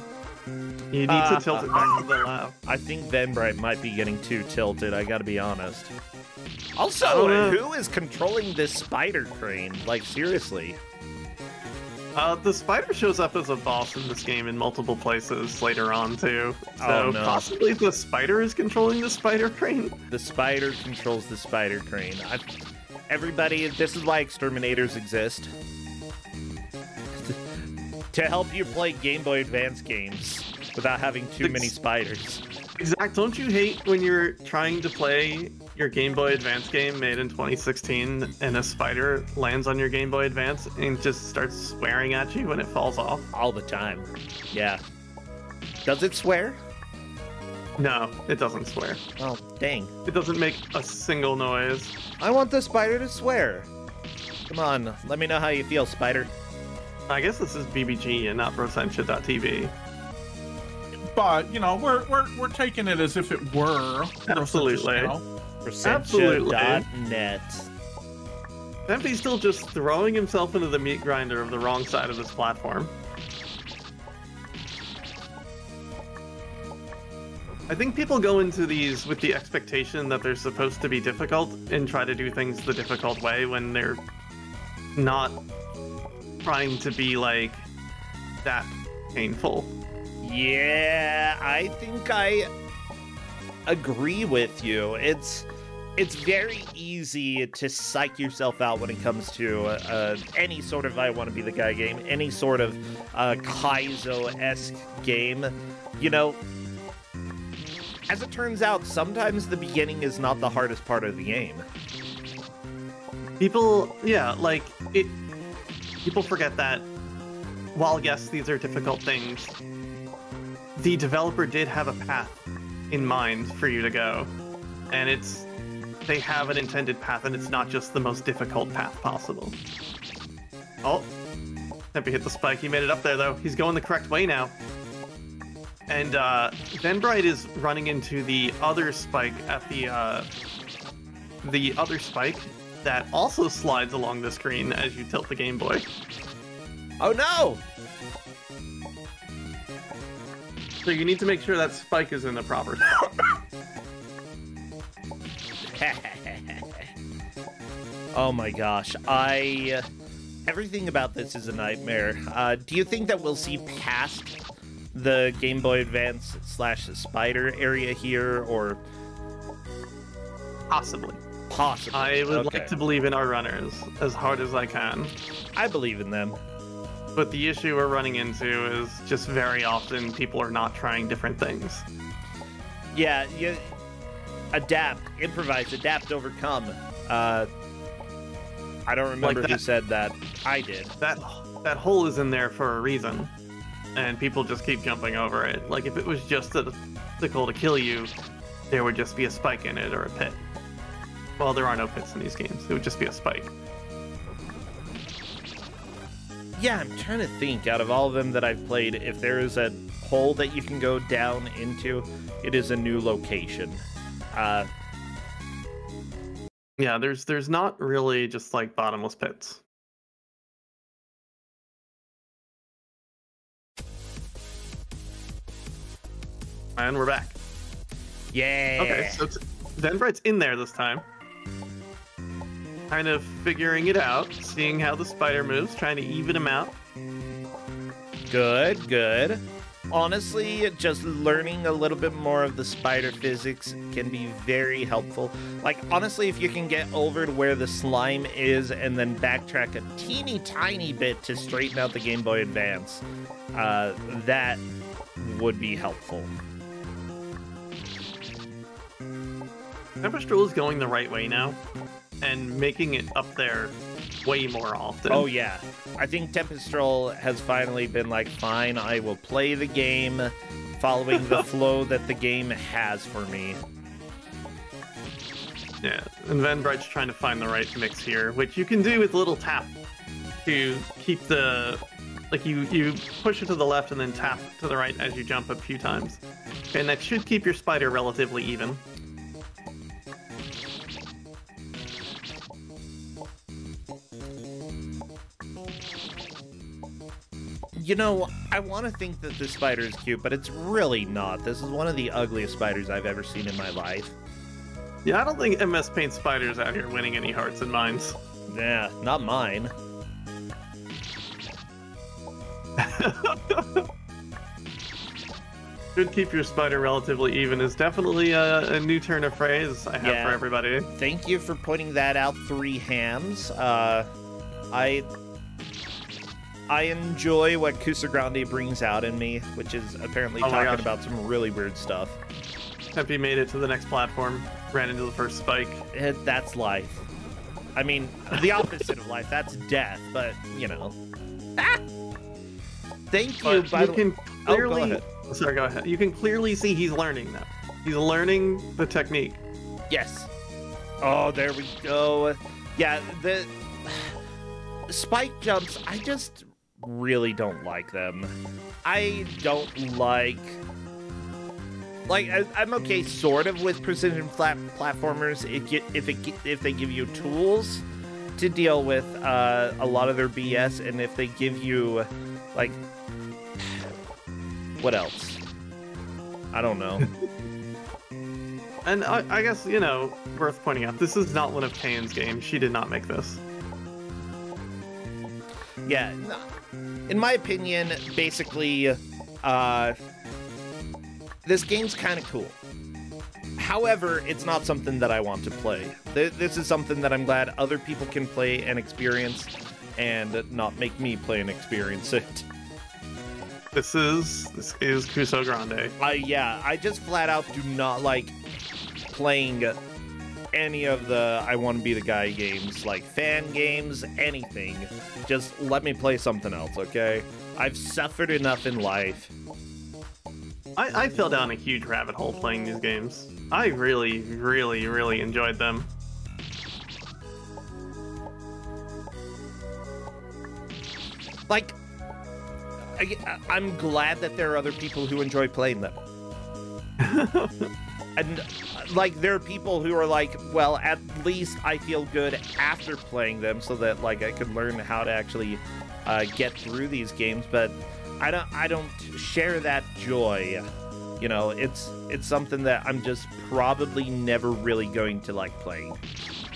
You need to tilt it back to the left. I think venbright might be getting too tilted, I gotta be honest. Also, who is controlling this spider crane? Like, seriously. The spider shows up as a boss in this game in multiple places later on, too. So possibly the spider is controlling the spider crane? The spider controls the spider crane. Everybody, this is why exterminators exist. To help you play Game Boy Advance games without having too many spiders. Exact. Don't you hate when you're trying to play your Game Boy Advance game made in 2016 and a spider lands on your Game Boy Advance and just starts swearing at you when it falls off? All the time. Yeah. Does it swear? No, it doesn't swear. Oh, dang. It doesn't make a single noise. I want the spider to swear. Come on, let me know how you feel, spider. I guess this is BBG and not Brosensha.tv. But, you know, we're taking it as if it were. Absolutely. Brosensha.net. Tempy's still just throwing himself into the meat grinder of the wrong side of this platform. I think people go into these with the expectation that they're supposed to be difficult and try to do things the difficult way when they're not trying to be, like, that painful. Yeah, I think I agree with you. It's very easy to psych yourself out when it comes to any sort of I Want to Be the Guy game, any sort of Kaizo-esque game. You know, as it turns out, sometimes the beginning is not the hardest part of the game. People forget that while, yes, these are difficult things, the developer did have a path in mind for you to go. And they have an intended path, and it's not just the most difficult path possible. Oh, Tempy hit the spike. He made it up there, though. He's going the correct way now. And venbright is running into the other spike at the other spike that also slides along the screen as you tilt the Game Boy. Oh no! So you need to make sure that spike is in the proper spot. Oh my gosh, everything about this is a nightmare. Do you think that we'll see past the Game Boy Advance / spider area here, or? Possibly. Possibly. I would like to believe in our runners as hard as I can. I believe in them. But the issue we're running into is just very often people are not trying different things. Yeah, you adapt, improvise, adapt, overcome. I don't remember who said that. I did. That hole is in there for a reason, and people just keep jumping over it. Like, if it was just a obstacle to kill you, there would just be a spike in it or a pit. Well, there are no pits in these games. It would just be a spike. Yeah, I'm trying to think, out of all of them that I've played, if there is a hole that you can go down into, it is a new location. Yeah, there's not really just, like, bottomless pits. And we're back. Yeah. Okay, so venbright's in there this time. Kind of figuring it out, seeing how the spider moves, trying to even him out. Good, good. honestly, just learning a little bit more of the spider physics can be very helpful. Like, honestly, if you can get over to where the slime is and then backtrack a teeny tiny bit to straighten out the Game Boy Advance, that would be helpful. Tempystral is going the right way now, and making it up there way more often. Oh yeah, I think Tempystral has finally been like, fine, I will play the game following the flow that the game has for me. Yeah, and venbright's trying to find the right mix here, which you can do with a little tap to keep the... Like, you push it to the left and then tap to the right as you jump a few times. And that should keep your spider relatively even. You know, I want to think that this spider is cute, but it's really not. This is one of the ugliest spiders I've ever seen in my life. Yeah, I don't think MS Paint Spider's out here winning any hearts and minds. Nah, not mine. Should keep your spider relatively even is definitely a new turn of phrase I have for everybody. Thank you for pointing that out, 3 Hams. I enjoy what Kusog7ande brings out in me, which is apparently talking about some really weird stuff. Tempy made it to the next platform, ran into the first spike. That's life. I mean, the opposite of life, that's death, but, you know. Ah! Thank you, but you can clearly... Oh, go ahead. Sorry, go ahead. You can clearly see he's learning now. He's learning the technique. Yes. Oh, there we go. Yeah, the spike jumps, I just really don't like them. I don't like I'm okay sort of with precision platformers if they give you tools to deal with a lot of their BS, and if they give you like, what else? I don't know. And I guess, you know, worth pointing out, this is not one of Kane's games. She did not make this. Yeah, in my opinion, basically, this game's kind of cool. However, it's not something that I want to play. This is something that I'm glad other people can play and experience, and not make me play and experience it. This is Kusog7ande. Yeah, I just flat out do not like playing any of the I want to be the guy games, like fan games, anything. Just let me play something else, okay? I've suffered enough in life. I fell down a huge rabbit hole playing these games. I really, really, really enjoyed them. Like, I'm glad that there are other people who enjoy playing them. And, like, there are people who are like, well, at least I feel good after playing them so that, like, I could learn how to actually get through these games, but I don't share that joy. You know, it's something that I'm just probably never really going to like playing.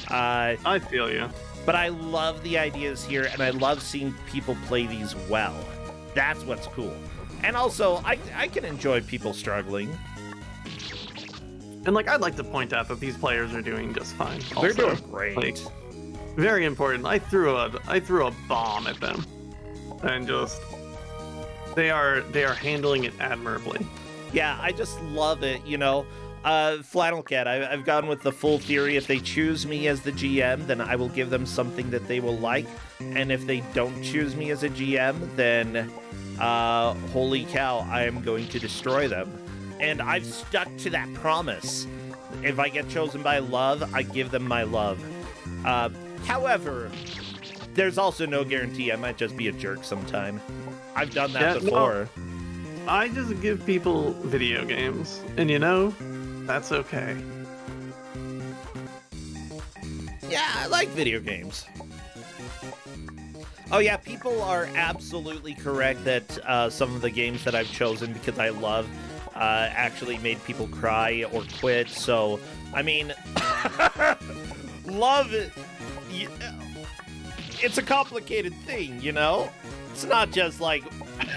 I feel you. But I love the ideas here, and I love seeing people play these well. That's what's cool. And also, I can enjoy people struggling. And, like, I'd like to point out that these players are doing just fine. Also. They're doing great. Like, very important. I threw a bomb at them, and just they are handling it admirably. Yeah, I just love it. You know, FlannelKat. I've gone with the full theory. If they choose me as the GM, then I will give them something that they will like, and if they don't choose me as a GM, then holy cow, I am going to destroy them. And I've stuck to that promise. If I get chosen by love, I give them my love. However, there's also no guarantee. I might just be a jerk sometime. I've done that before. No, I just give people video games, and you know, that's okay. Yeah, I like video games. Oh yeah, people are absolutely correct that some of the games that I've chosen because I love actually made people cry or quit. So, I mean, love it. It's a complicated thing, you know? It's not just like,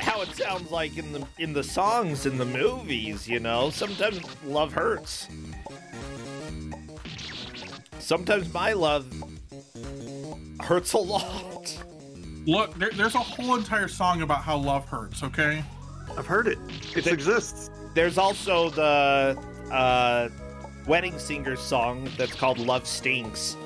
how it sounds like in the songs in the movies, you know? Sometimes love hurts. Sometimes my love hurts a lot. Look, there's a whole entire song about how love hurts, okay? I've heard it. It exists. There's also the Wedding Singer song that's called Love Stinks.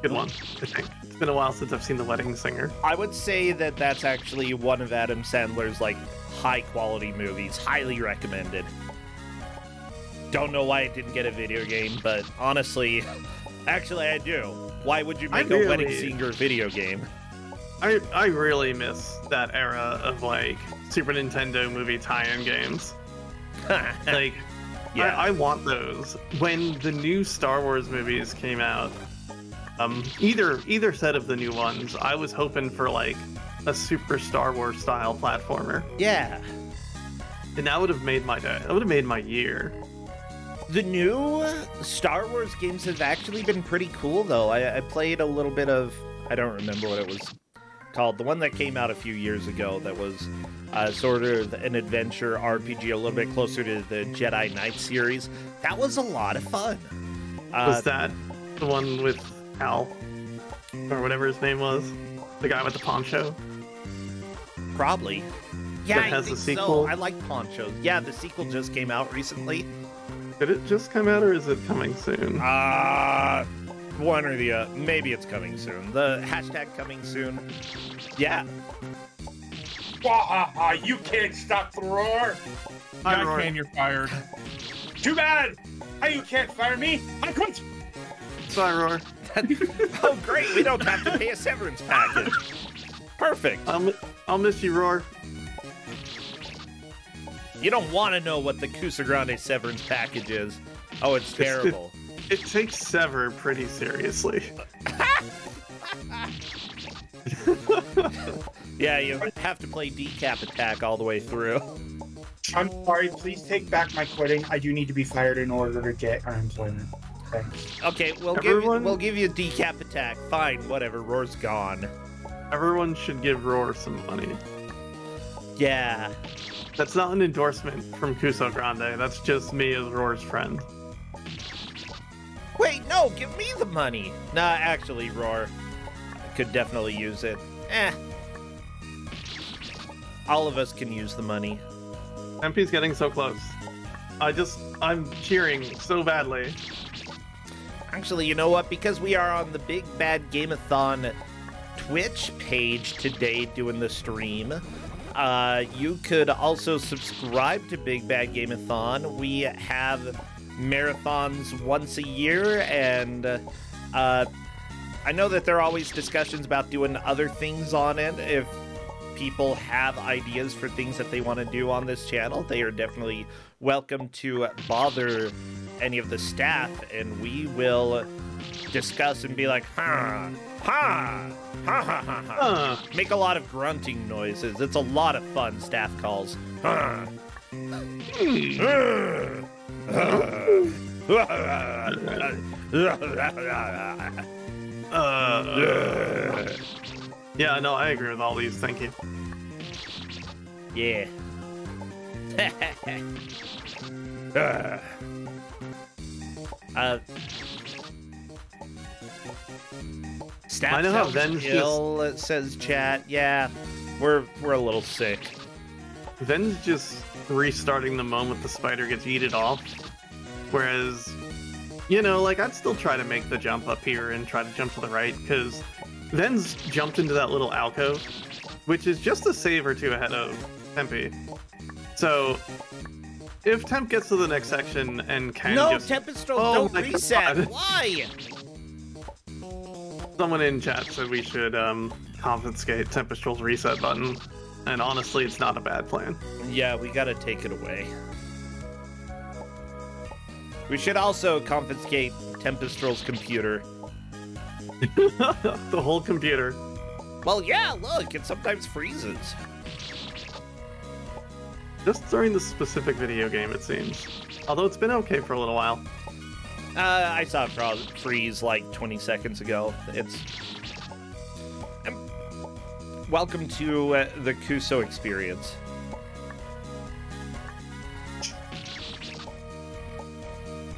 Good one, I think. It's been a while since I've seen The Wedding Singer. I would say that that's actually one of Adam Sandler's, like, high-quality movies. Highly recommended. Don't know why it didn't get a video game, but honestly, actually I do. Why would you make a Wedding Singer video game? I really miss that era of, like, Super Nintendo movie tie-in games. Like, yeah. I want those. When the new Star Wars movies came out, either set of the new ones, I was hoping for, like, a Super Star Wars style platformer. Yeah. And that would have made my day. That would have made my year. The new Star Wars games have actually been pretty cool, though. I played a little bit of... I don't remember what it was called. The one that came out a few years ago that was sort of an adventure RPG, a little bit closer to the Jedi Knight series. That was a lot of fun. Was that the one with Al? Or whatever his name was? The guy with the poncho? Probably. Yeah, that has I think the sequel? so. I like ponchos. Yeah, the sequel just came out recently. Did it just come out, or is it coming soon? One or the other. Maybe it's coming soon. The hashtag coming soon. Yeah. You can't stop the roar. I can, you're fired. Too bad. You can't fire me. I quit. Sorry, Roar. Oh, great. We don't have to pay a severance package. Perfect. I'll miss you, Roar. You don't want to know what the Kusog7ande severance package is. Oh, it's terrible. It takes Sever pretty seriously. Yeah, you have to play Decap Attack all the way through. I'm sorry, please take back my quitting. I do need to be fired in order to get unemployment. Thanks. Okay, we'll give you Decap Attack. Fine, whatever. Roar's gone. Everyone should give Roar some money. Yeah. That's not an endorsement from Kusog7ande. That's just me as Roar's friend. Wait, no, give me the money. Nah, actually, Roar, I could definitely use it. All of us can use the money. MP's getting so close. I'm cheering so badly. Actually, you know what? Because we are on the Big Bad Gameathon Twitch page today doing the stream, you could also subscribe to Big Bad Gameathon. We have marathons once a year, and I know that there are always discussions about doing other things on it. If people have ideas for things that they want to do on this channel, they are definitely welcome to bother any of the staff, and we will discuss and be like, ha, ha, ha, ha, ha, ha. Make a lot of grunting noises. It's a lot of fun, staff calls. Ha. Yeah, no, I agree with all these. Thank you. Yeah. Staff I know how sounds ill, it says chat. Yeah, we're a little sick. Ven's just restarting the moment the spider gets yeeted off. Whereas, you know, like, I'd still try to make the jump up here and try to jump to the right, because Ven's jumped into that little alcove, which is just a save or two ahead of Tempy. So, if Temp gets to the next section and can just... No, Tempystral, don't reset! God. Why? Someone in chat said we should confiscate Tempestral's reset button, and honestly, it's not a bad plan. Yeah, we gotta take it away. We should also confiscate Tempestral's computer. The whole computer. Well, yeah, look, it sometimes freezes. Just during the specific video game, it seems. Although it's been okay for a little while. I saw it freeze like 20 seconds ago. welcome to the Kuso experience.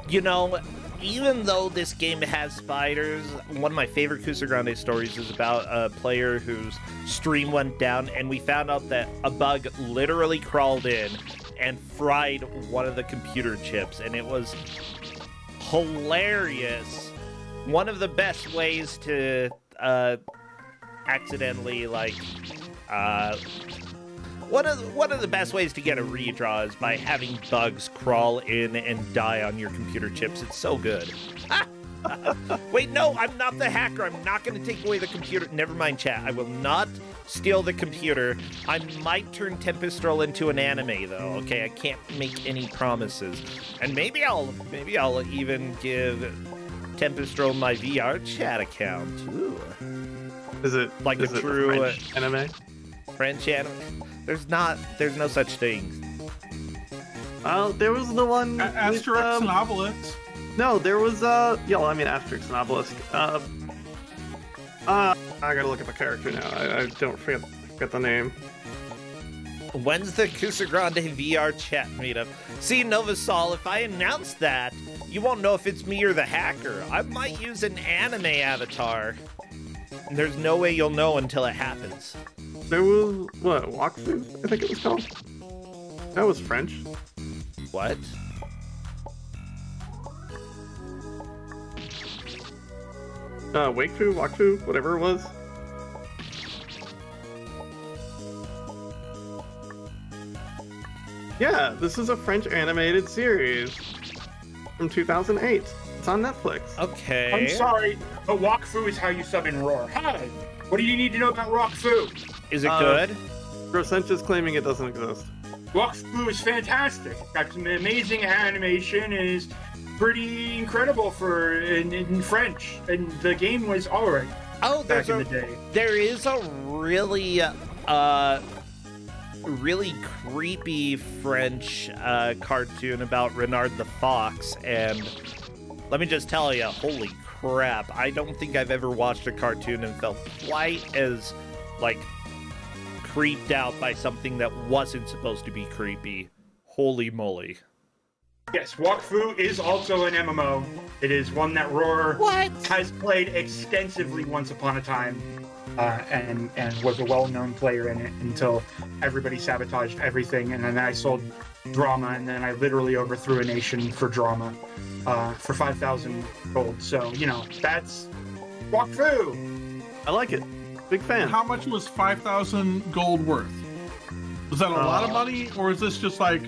You know, even though this game has spiders, one of my favorite Kusog7ande stories is about a player whose stream went down, and we found out that a bug literally crawled in and fried one of the computer chips, and it was hilarious. One of the best ways to accidentally, like, one of the best ways to get a redraw is by having bugs crawl in and die on your computer chips. It's so good. Wait, no, I'm not the hacker. I'm not going to take away the computer. Never mind, chat. I will not steal the computer. I might turn Tempystral into an anime, though. Okay, I can't make any promises. And maybe I'll even give Tempystral my VR chat account. Ooh. Is it like is a it true French anime? French anime? There's no such thing. There was the one Asterix with, and Obelix. No, there was yeah, well, I mean Asterix and Obelisk. I gotta look at the character now. I don't forget the name. When's the Kusog7ande VR chat meetup? See, Novasol, if I announce that, you won't know if it's me or the hacker. I might use an anime avatar. And there's no way you'll know until it happens. There was, what, Wakfu, I think it was called? That was French. What? Wakfu, whatever it was. Yeah, this is a French animated series from 2008. It's on Netflix. Okay. I'm sorry, but Wakfu is how you sub in Roar. Hi! What do you need to know about Wakfu? Is it good? Grossench claiming it doesn't exist. Wakfu is fantastic. It's got some amazing animation and is pretty incredible for in French. And the game was alright. Oh, back in the day. There is a really really creepy French cartoon about Renard the Fox, and let me just tell you, holy crap, I don't think I've ever watched a cartoon and felt quite as, like, creeped out by something that wasn't supposed to be creepy. Holy moly. Yes, Wakfu is also an MMO. It is one that Roar has played extensively once upon a time, and was a well-known player in it until everybody sabotaged everything, and then I sold Drama, and then I literally overthrew a nation for Drama for 5,000 gold. So, you know, that's Wakfu! I like it. Big fan. How much was 5,000 gold worth? Was that a lot of money, or is this just like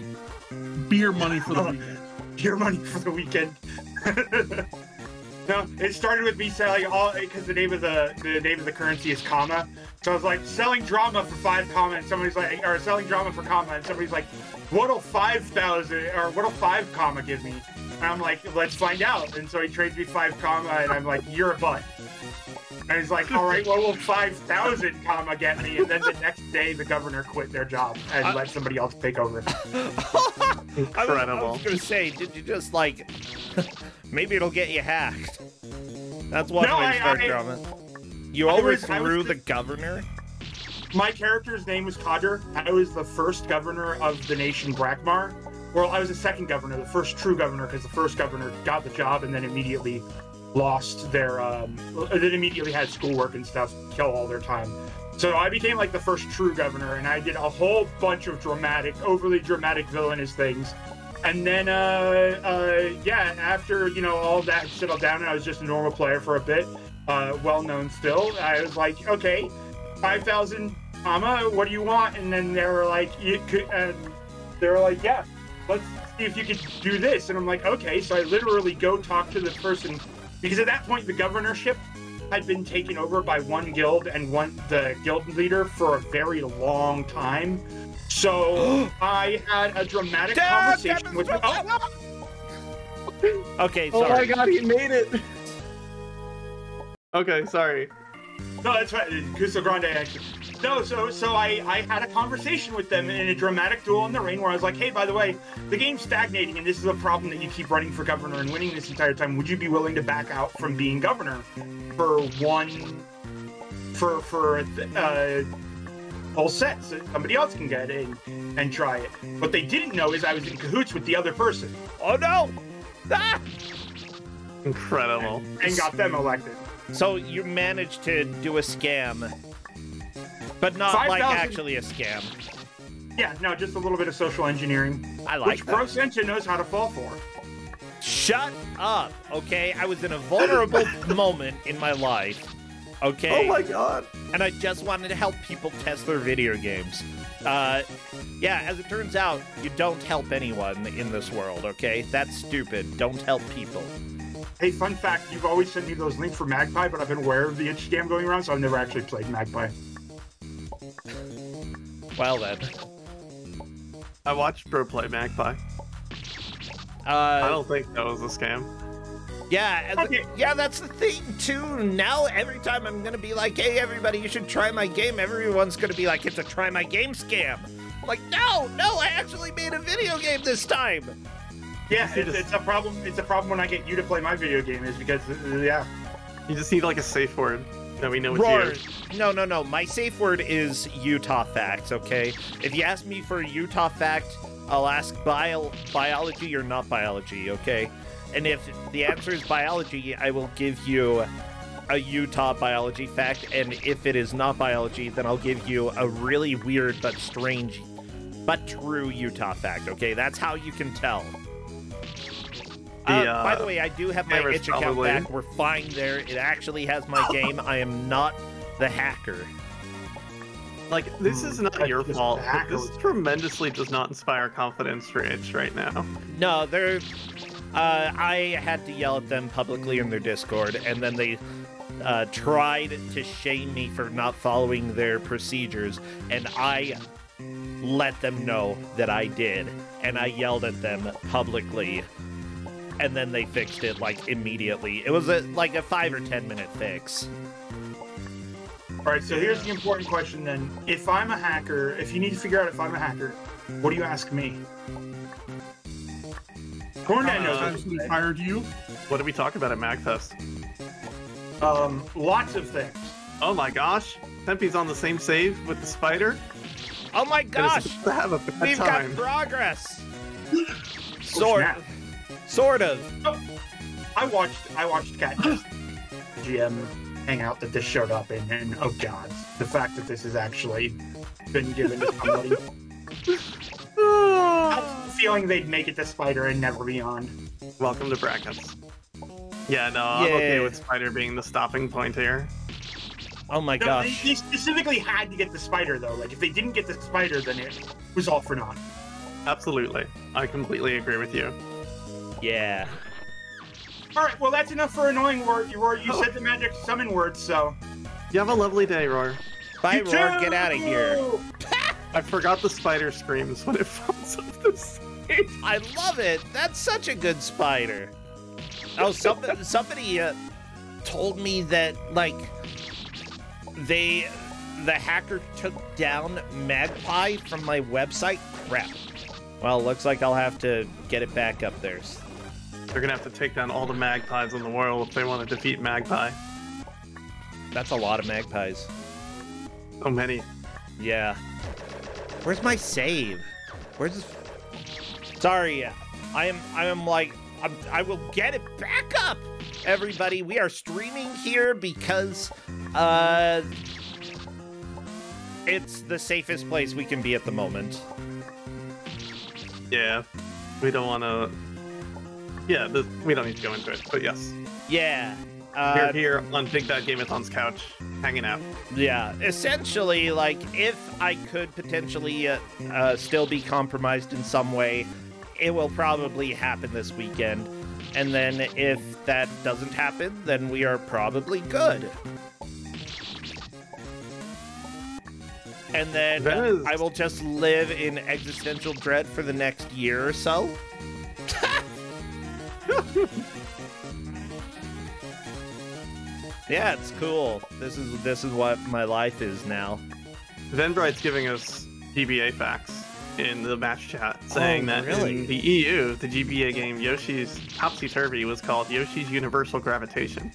beer money for the weekend? Beer money for the weekend. No, it started with me selling all because the name of the currency is comma. So I was like selling Drama for 5 comma, and somebody's like, or selling Drama for comma, and somebody's like, what'll 5,000 or what'll 5 comma give me? And I'm like, let's find out. And so he trades me 5 comma, and I'm like, you're a butt. And he's like, all right, what will 5,000 comma get me? And then the next day, the governor quit their job and let somebody else take over. Incredible. I was gonna say, did you just like, maybe it'll get you hacked? That's one way to start drama. You overthrew the governor? My character's name was Kadr. I was the first governor of the nation Brakmar. Well, I was the second governor, the first true governor, because the first governor got the job and then immediately lost their, then immediately had schoolwork and stuff kill all their time. So I became like the first true governor, and I did a whole bunch of overly dramatic villainous things. And then, yeah, after, you know, all that settled down and I was just a normal player for a bit, well-known still, I was like, okay, 5,000 comma, what do you want? And then they were like, yeah, let's see if you could do this. And I'm like, okay. So I literally go talk to the person, because at that point the governorship had been taken over by one guild and the guild leader for a very long time. So I had a dramatic conversation with him. Okay, sorry. Oh my god, he made it! Okay, sorry. No, that's right. Kusog7ande actually. No, so I had a conversation with them in a dramatic duel in the rain where I was like, hey, by the way, the game's stagnating and this is a problem that you keep running for governor and winning this entire time. Would you be willing to back out from being governor for whole set so somebody else can get it and try it. What they didn't know is I was in cahoots with the other person. Oh no! Ah! Incredible. And got them elected. So you managed to do a scam, but not 5,000 like actually a scam. Yeah, no, just a little bit of social engineering. I like which that. Pro Sencha knows how to fall for. Shut up, okay? I was in a vulnerable moment in my life, okay? Oh my god. And I just wanted to help people test their video games. Yeah, as it turns out, you don't help anyone in this world, okay? That's stupid. Don't help people. Hey, fun fact, you've always sent me those links for Magpie, but I've been aware of the itch scam going around, so I've never actually played Magpie. Well then. I watched Bro play Magpie. I don't think that was a scam. Yeah, Okay. yeah, that's the thing, too. Now, every time I'm gonna be like, hey, everybody, you should try my game, everyone's gonna be like, it's a try my game scam. I'm like, no, I actually made a video game this time. Yeah, it's a problem. It's a problem when I get you to play my video game, is because, yeah. You just need like a safe word that we know it's Roar. you. No. My safe word is Utah facts, okay? If you ask me for a Utah fact, I'll ask biology or not biology, okay? And if the answer is biology, I will give you a Utah biology fact, and if it is not biology, then I'll give you a really weird but strange but true Utah fact, okay? That's how you can tell. By the way, I do have my itch account probably back. We're fine there. It actually has my game. I am not the hacker. Like, this is not your just fault, the but hacker this was- tremendously does not inspire confidence for Itch right now. No, they're... I had to yell at them publicly in their Discord, and then they tried to shame me for not following their procedures, and I let them know that I did, and I yelled at them publicly, and then they fixed it, like, immediately. It was like a 5 or 10 minute fix. All right, so here's the important question then. If I'm a hacker, if you need to figure out if I'm a hacker, what do you ask me? Cornet knows what to Essentially say. fired you. What did we talk about at MagFest? Lots of things. Oh my gosh, Tempe's on the same save with the spider. Oh my And gosh! it's to have a bad We've time. got progress! snap. Sort of. I watched Cat GM hangout that this showed up in, and oh god, the fact that this has actually been given to somebody. I had the feeling they'd make it to Spider and never beyond. Welcome to brackets. Yeah, no, I'm okay with Spider being the stopping point here. Oh my No, gosh. they specifically had to get the Spider though. Like if they didn't get the Spider, then it was all for naught. Absolutely. I completely agree with you. Yeah. All right, well that's enough for annoying word. You said the magic summon words, so. You have a lovely day, Roar. Bye, You Roar. too! Get out of here. I forgot the spider screams when it falls off the stage. I love it. That's such a good spider. Oh, somebody told me that, like, the hacker took down Magpie from my website. Crap. Well, looks like I'll have to get it back up there. They're gonna have to take down all the magpies in the world if they want to defeat Magpie. That's a lot of magpies. So many. Yeah. Where's my save? Where's... Sorry, I will get it back up, everybody. We are streaming here because, it's the safest place we can be at the moment. Yeah. We don't want to... Yeah, we don't need to go into it, but yes. Yeah. We're here on Big Bad Gameathon's couch, hanging out. Yeah, essentially, like, if I could potentially still be compromised in some way, it will probably happen this weekend. And then if that doesn't happen, then we are probably good. And then I will just live in existential dread for the next year or so. Yeah, it's cool. This is what my life is now. Venbright's giving us GBA facts in the match chat, saying that really? in the EU, the GBA game Yoshi's Topsy Turvy was called Yoshi's Universal Gravitation.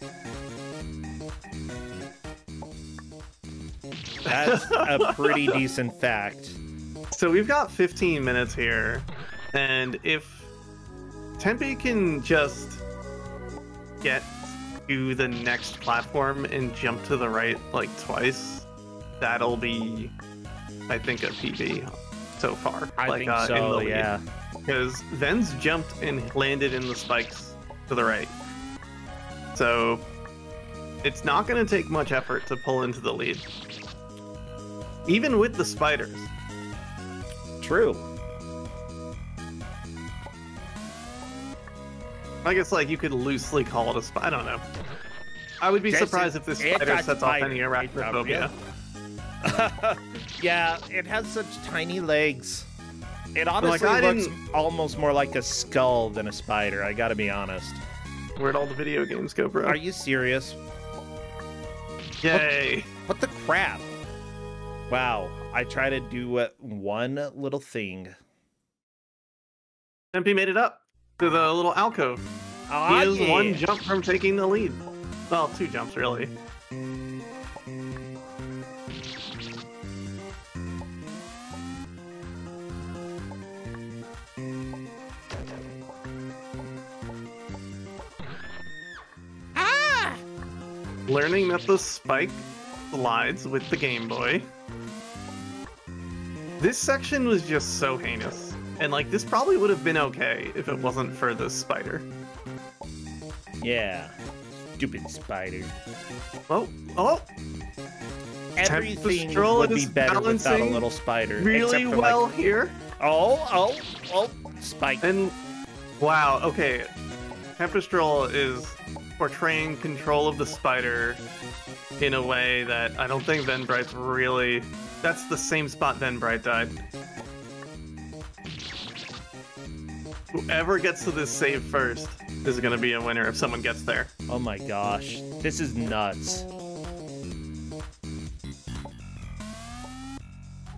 That's a pretty decent fact. So we've got 15 minutes here, and if Tempe can just get to the next platform and jump to the right like twice, that'll be, I think, a PB so far. I like, think so, in the lead. yeah. Because Ven's jumped and landed in the spikes to the right. So it's not going to take much effort to pull into the lead. Even with the spiders. True. I guess, like, you could loosely call it a spider. I don't know. I would be surprised if this spider sets off any arachnophobia. Yeah, it has such tiny legs. It honestly looks almost more like a skull than a spider, I gotta be honest. Where'd all the video games go, bro? Are you serious? Yay! What the crap? Wow, I try to do one little thing. Tempe made it up to the little alcove. Ah, he is one jump from taking the lead. Well, 2 jumps, really. Learning that the spike slides with the Game Boy. This section was just so heinous. And, like, this probably would have been okay if it wasn't for this spider. Yeah. Stupid spider. Oh, oh! Everything Tempystral would be better without a little spider. Really except for, well like... here. Oh, spike. And, wow, okay. Tempystral is portraying control of the spider in a way that I don't think venbright's really... That's the same spot venbright died. Whoever gets to this save first is going to be a winner if someone gets there. Oh my gosh. This is nuts.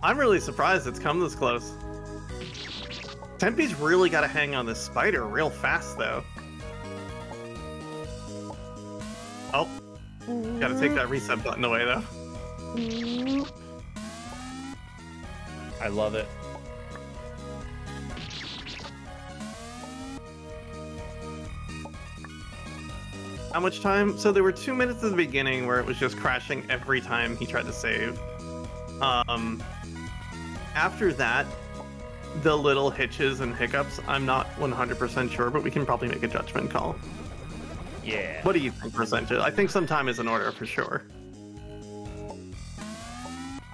I'm really surprised it's come this close. Tempe's really got to hang on this spider real fast, though. Oh. Gotta take that reset button away, though. I love it. How much time? So there were 2 minutes at the beginning where it was just crashing every time he tried to save. After that, the little hitches and hiccups, I'm not 100% sure, but we can probably make a judgment call. Yeah. What do you think, percentage? I think some time is in order for sure.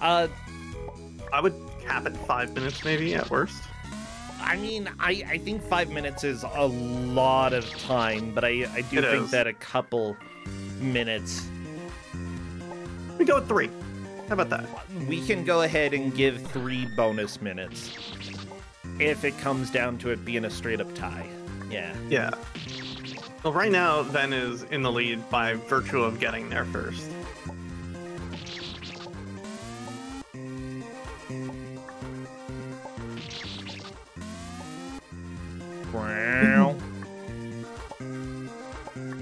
I would cap it 5 minutes maybe at worst. I mean, I think 5 minutes is a lot of time, but I do think that a couple minutes... We go with 3. How about that? We can go ahead and give 3 bonus minutes. If it comes down to it being a straight-up tie. Yeah. Yeah. Well, right now, Ven is in the lead by virtue of getting there first. Wow.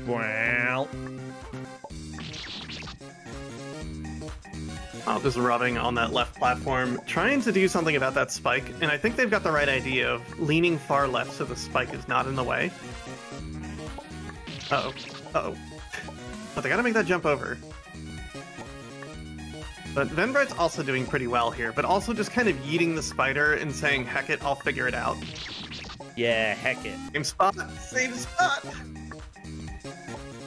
Wow. Oh, just rubbing on that left platform, trying to do something about that spike, and I think they've got the right idea of leaning far left so the spike is not in the way. Uh-oh. Uh-oh. But they gotta make that jump over. But venbright's also doing pretty well here, but also just kind of yeeting the spider and saying, heck it, I'll figure it out. Yeah, heck it. Same spot. Same spot.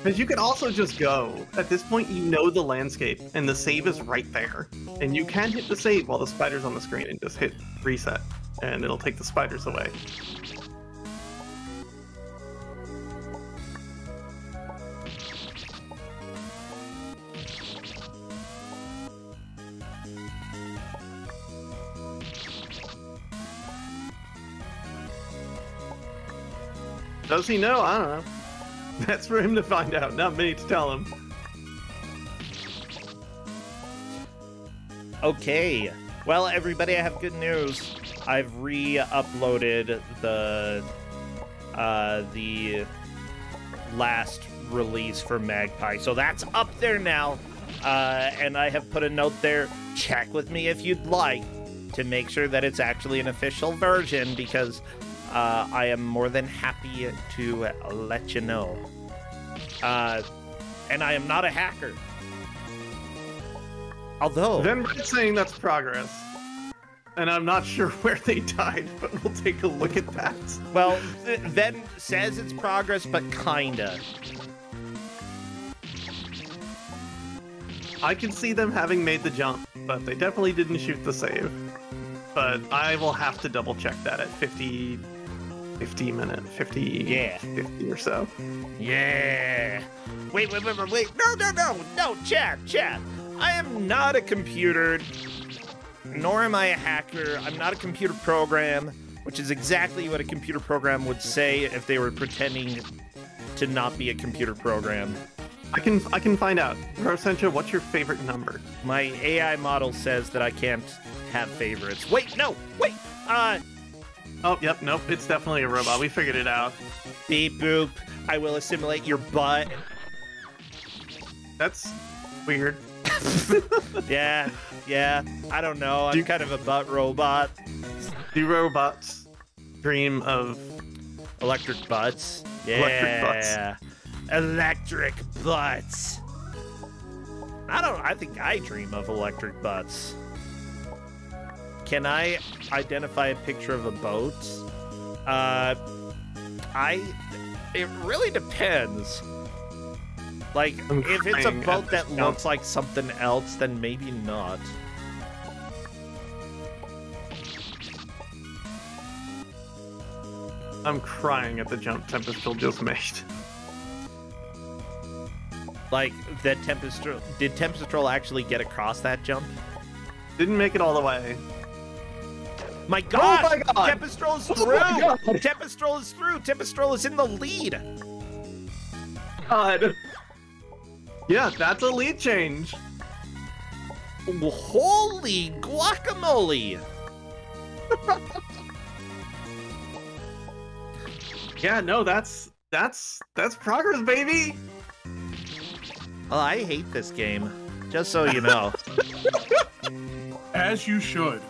Because you can also just go. At this point, you know the landscape, and the save is right there. And you can hit the save while the spider's on the screen and just hit reset, and it'll take the spiders away. Does he know? I don't know. That's for him to find out, not me to tell him. Okay. Well, everybody, I have good news. I've re-uploaded the last release for Magpie, so that's up there now. And I have put a note there, check with me if you'd like, to make sure that it's actually an official version, because I am more than happy to let you know. And I am not a hacker. Although... Venbright's saying that's progress. And I'm not sure where they died, but we'll take a look at that. Well, Ven says it's progress, but kinda. I can see them having made the jump, but they definitely didn't shoot the save. But I will have to double check that at 50 minutes, 50, Yeah. 50 or so. Yeah. Wait. No, chat. I am not a computer, nor am I a hacker. I'm not a computer program, which is exactly what a computer program would say if they were pretending to not be a computer program. I can find out. Rosencha, what's your favorite number? My AI model says that I can't have favorites. Wait. Oh, yep, nope, it's definitely a robot. We figured it out. Beep boop. I will assimilate your butt. That's weird. Yeah. I don't know. I'm kind of a butt robot. Do robots dream of Electric butts. Yeah. Electric butts. Electric butts. I think I dream of electric butts. Can I identify a picture of a boat? It really depends. Like, if it's a boat that looks like something else, then maybe not. I'm crying at the jump Tempystral just made. Like, did Tempystral actually get across that jump? Didn't make it all the way. My God! Oh my God! Tempystral is through! Tempystral is through! Tempystral is in the lead! God. Yeah, that's a lead change. Holy guacamole! Yeah, no, that's progress, baby. Oh, I hate this game. Just so you know. As you should.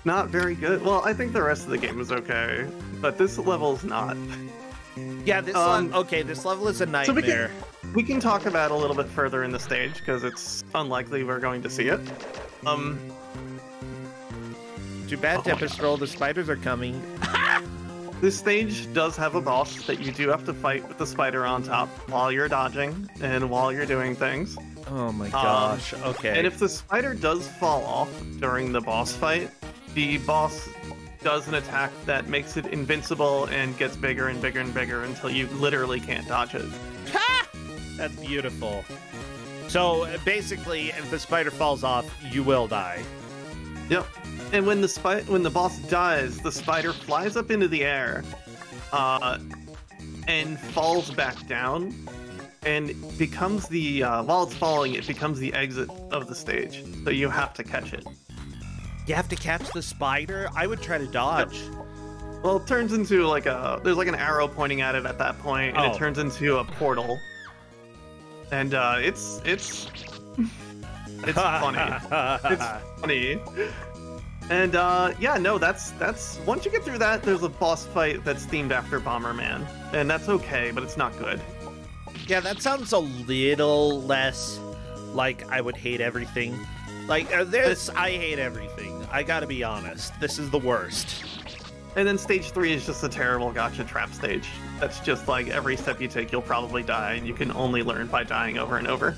Not very good. Well, I think the rest of the game is okay, but this level's not. Yeah, this this level is a nightmare. So we can talk about it a little bit further in the stage, because it's unlikely we're going to see it. Too bad, Tempystral, the spiders are coming. This stage does have a boss that you do have to fight with the spider on top while you're dodging and while you're doing things. Oh my gosh, okay. And if the spider does fall off during the boss fight, the boss does an attack that makes it invincible and gets bigger and bigger and bigger until you literally can't dodge it. Ha! That's beautiful. So basically, if the spider falls off, you will die. Yep. And when the boss dies, the spider flies up into the air, and falls back down, and becomes the while it's falling, it becomes the exit of the stage. So you have to catch it. You have to catch the spider? I would try to dodge. Yep. Well, it turns into there's like an arrow pointing at it at that point, and it turns into a portal. And it's funny. It's funny. And yeah, no, that's once you get through that, there's a boss fight that's themed after Bomberman, and that's okay, but it's not good. Yeah, that sounds a little less like I would hate everything. Like I hate everything. I gotta be honest. This is the worst. And then stage 3 is just a terrible gotcha trap stage. That's just like every step you take, you'll probably die, and you can only learn by dying over and over.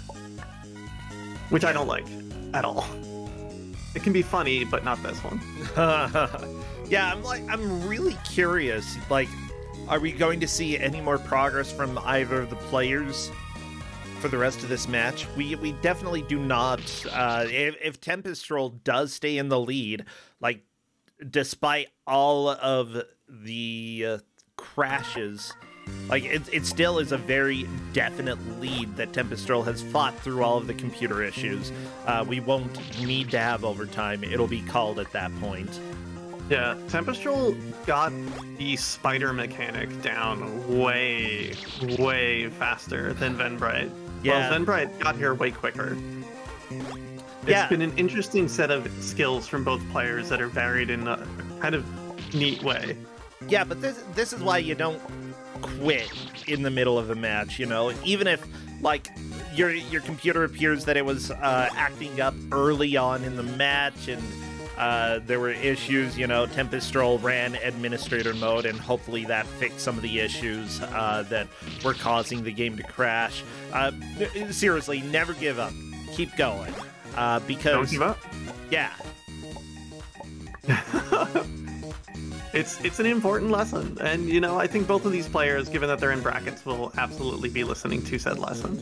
Which I don't like at all. It can be funny, but not this one. Yeah, I'm really curious. Like, are we going to see any more progress from either of the players for the rest of this match? We definitely do not. If Tempystral does stay in the lead, like, despite all of the crashes, like, it still is a very definite lead that Tempystral has fought through all of the computer issues. We won't need to have overtime. It'll be called at that point. Yeah, Tempystral got the spider mechanic down way, way faster than venbright. Yeah. Well, venbright got here way quicker. Yeah. It's been an interesting set of skills from both players that are varied in a kind of neat way. Yeah, but this is why you don't quit in the middle of a match, you know? Even if, like, your computer appears that it was acting up early on in the match and there were issues, you know, Tempystral ran administrator mode and hopefully that fixed some of the issues that were causing the game to crash. Seriously, never give up. Keep going. Because... Don't give up. Yeah. It's an important lesson, and you know, I think both of these players, given that they're in brackets, will absolutely be listening to said lesson.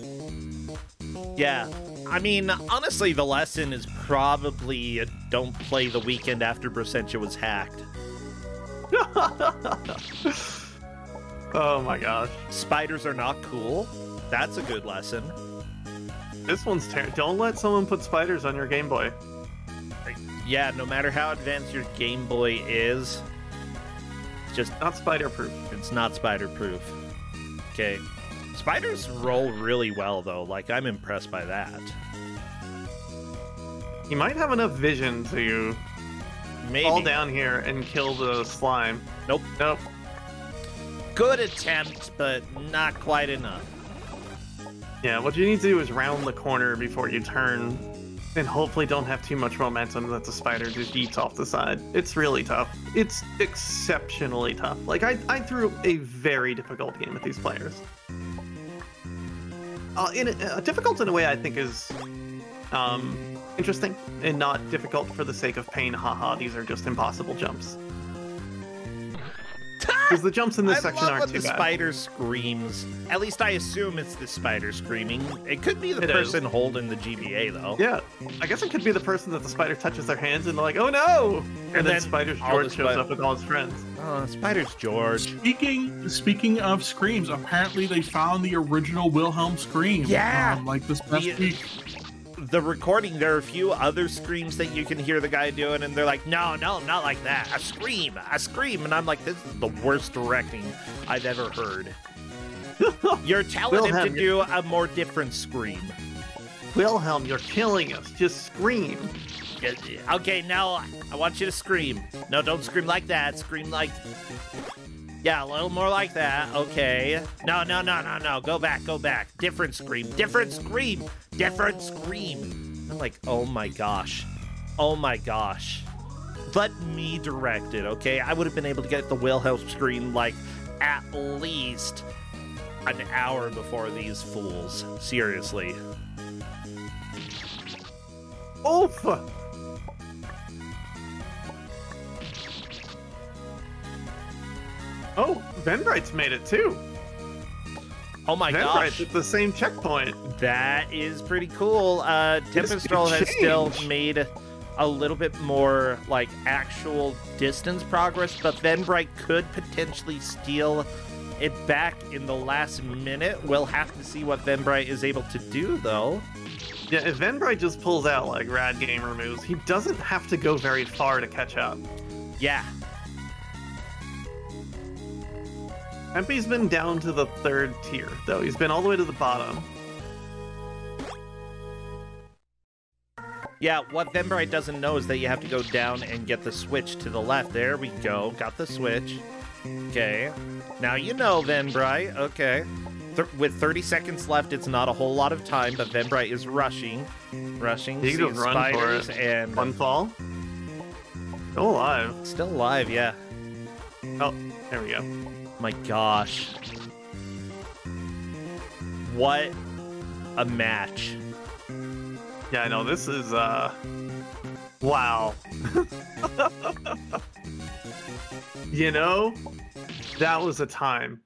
Yeah. I mean, honestly, the lesson is probably don't play the weekend after Brossentia was hacked. Oh my gosh. Spiders are not cool. That's a good lesson. This one's terrible. Don't let someone put spiders on your Game Boy. Yeah, no matter how advanced your Game Boy is, just not spider-proof. It's not spider-proof. Okay. Spiders roll really well, though. Like, I'm impressed by that. You might have enough vision to Maybe. fall down here and kill the slime. Nope. Nope. Good attempt, but not quite enough. Yeah, what you need to do is round the corner before you turn, and hopefully don't have too much momentum that the spider just eats off the side. It's really tough. It's exceptionally tough. Like, I threw a very difficult game with these players. Difficult in a way I think is interesting, and not difficult for the sake of pain. Haha, these are just impossible jumps. Because the jumps in this section aren't too bad. The spider screams. At least I assume it's the spider screaming. It could be the person holding the GBA, though. Yeah, I guess it could be the person that the spider touches their hands and they're like, oh no! And then Spider's George shows up with all his friends. Oh, Spider's George. Speaking of screams, apparently they found the original Wilhelm scream. Yeah! Like this past week. The recording, there are a few other screams that you can hear the guy doing, and they're like, no, not like that. A scream. And I'm like, this is the worst directing I've ever heard. You're telling him to do a more different scream. Wilhelm, you're killing us. Just scream. Okay, now I want you to scream. No, don't scream like that. Scream like... Yeah, a little more like that. Okay. No. Go back. Different scream. I'm like, oh my gosh. Let me direct it, okay? I would have been able to get the Wilhelm scream, like, at least an hour before these fools. Seriously. Oof! Oh, venbright's made it too. Oh my gosh. Venbright's at the same checkpoint. That is pretty cool. Tempystral has still made a little bit more, like, actual distance progress, but venbright could potentially steal it back in the last minute. We'll have to see what venbright is able to do, though. Yeah, if venbright just pulls out, like, Rad Gamer moves, he doesn't have to go very far to catch up. Yeah. Tempy's been down to the 3rd tier, though. He's been all the way to the bottom. Yeah, what venbright doesn't know is that you have to go down and get the switch to the left. There we go. Got the switch. Okay. Now you know, venbright. Okay. With 30 seconds left, it's not a whole lot of time, but venbright is rushing. He can run for it. And one fall. Still alive. Still alive, yeah. Oh, there we go. My gosh. What a match. Yeah, I know, this is, wow. You know, that was a time.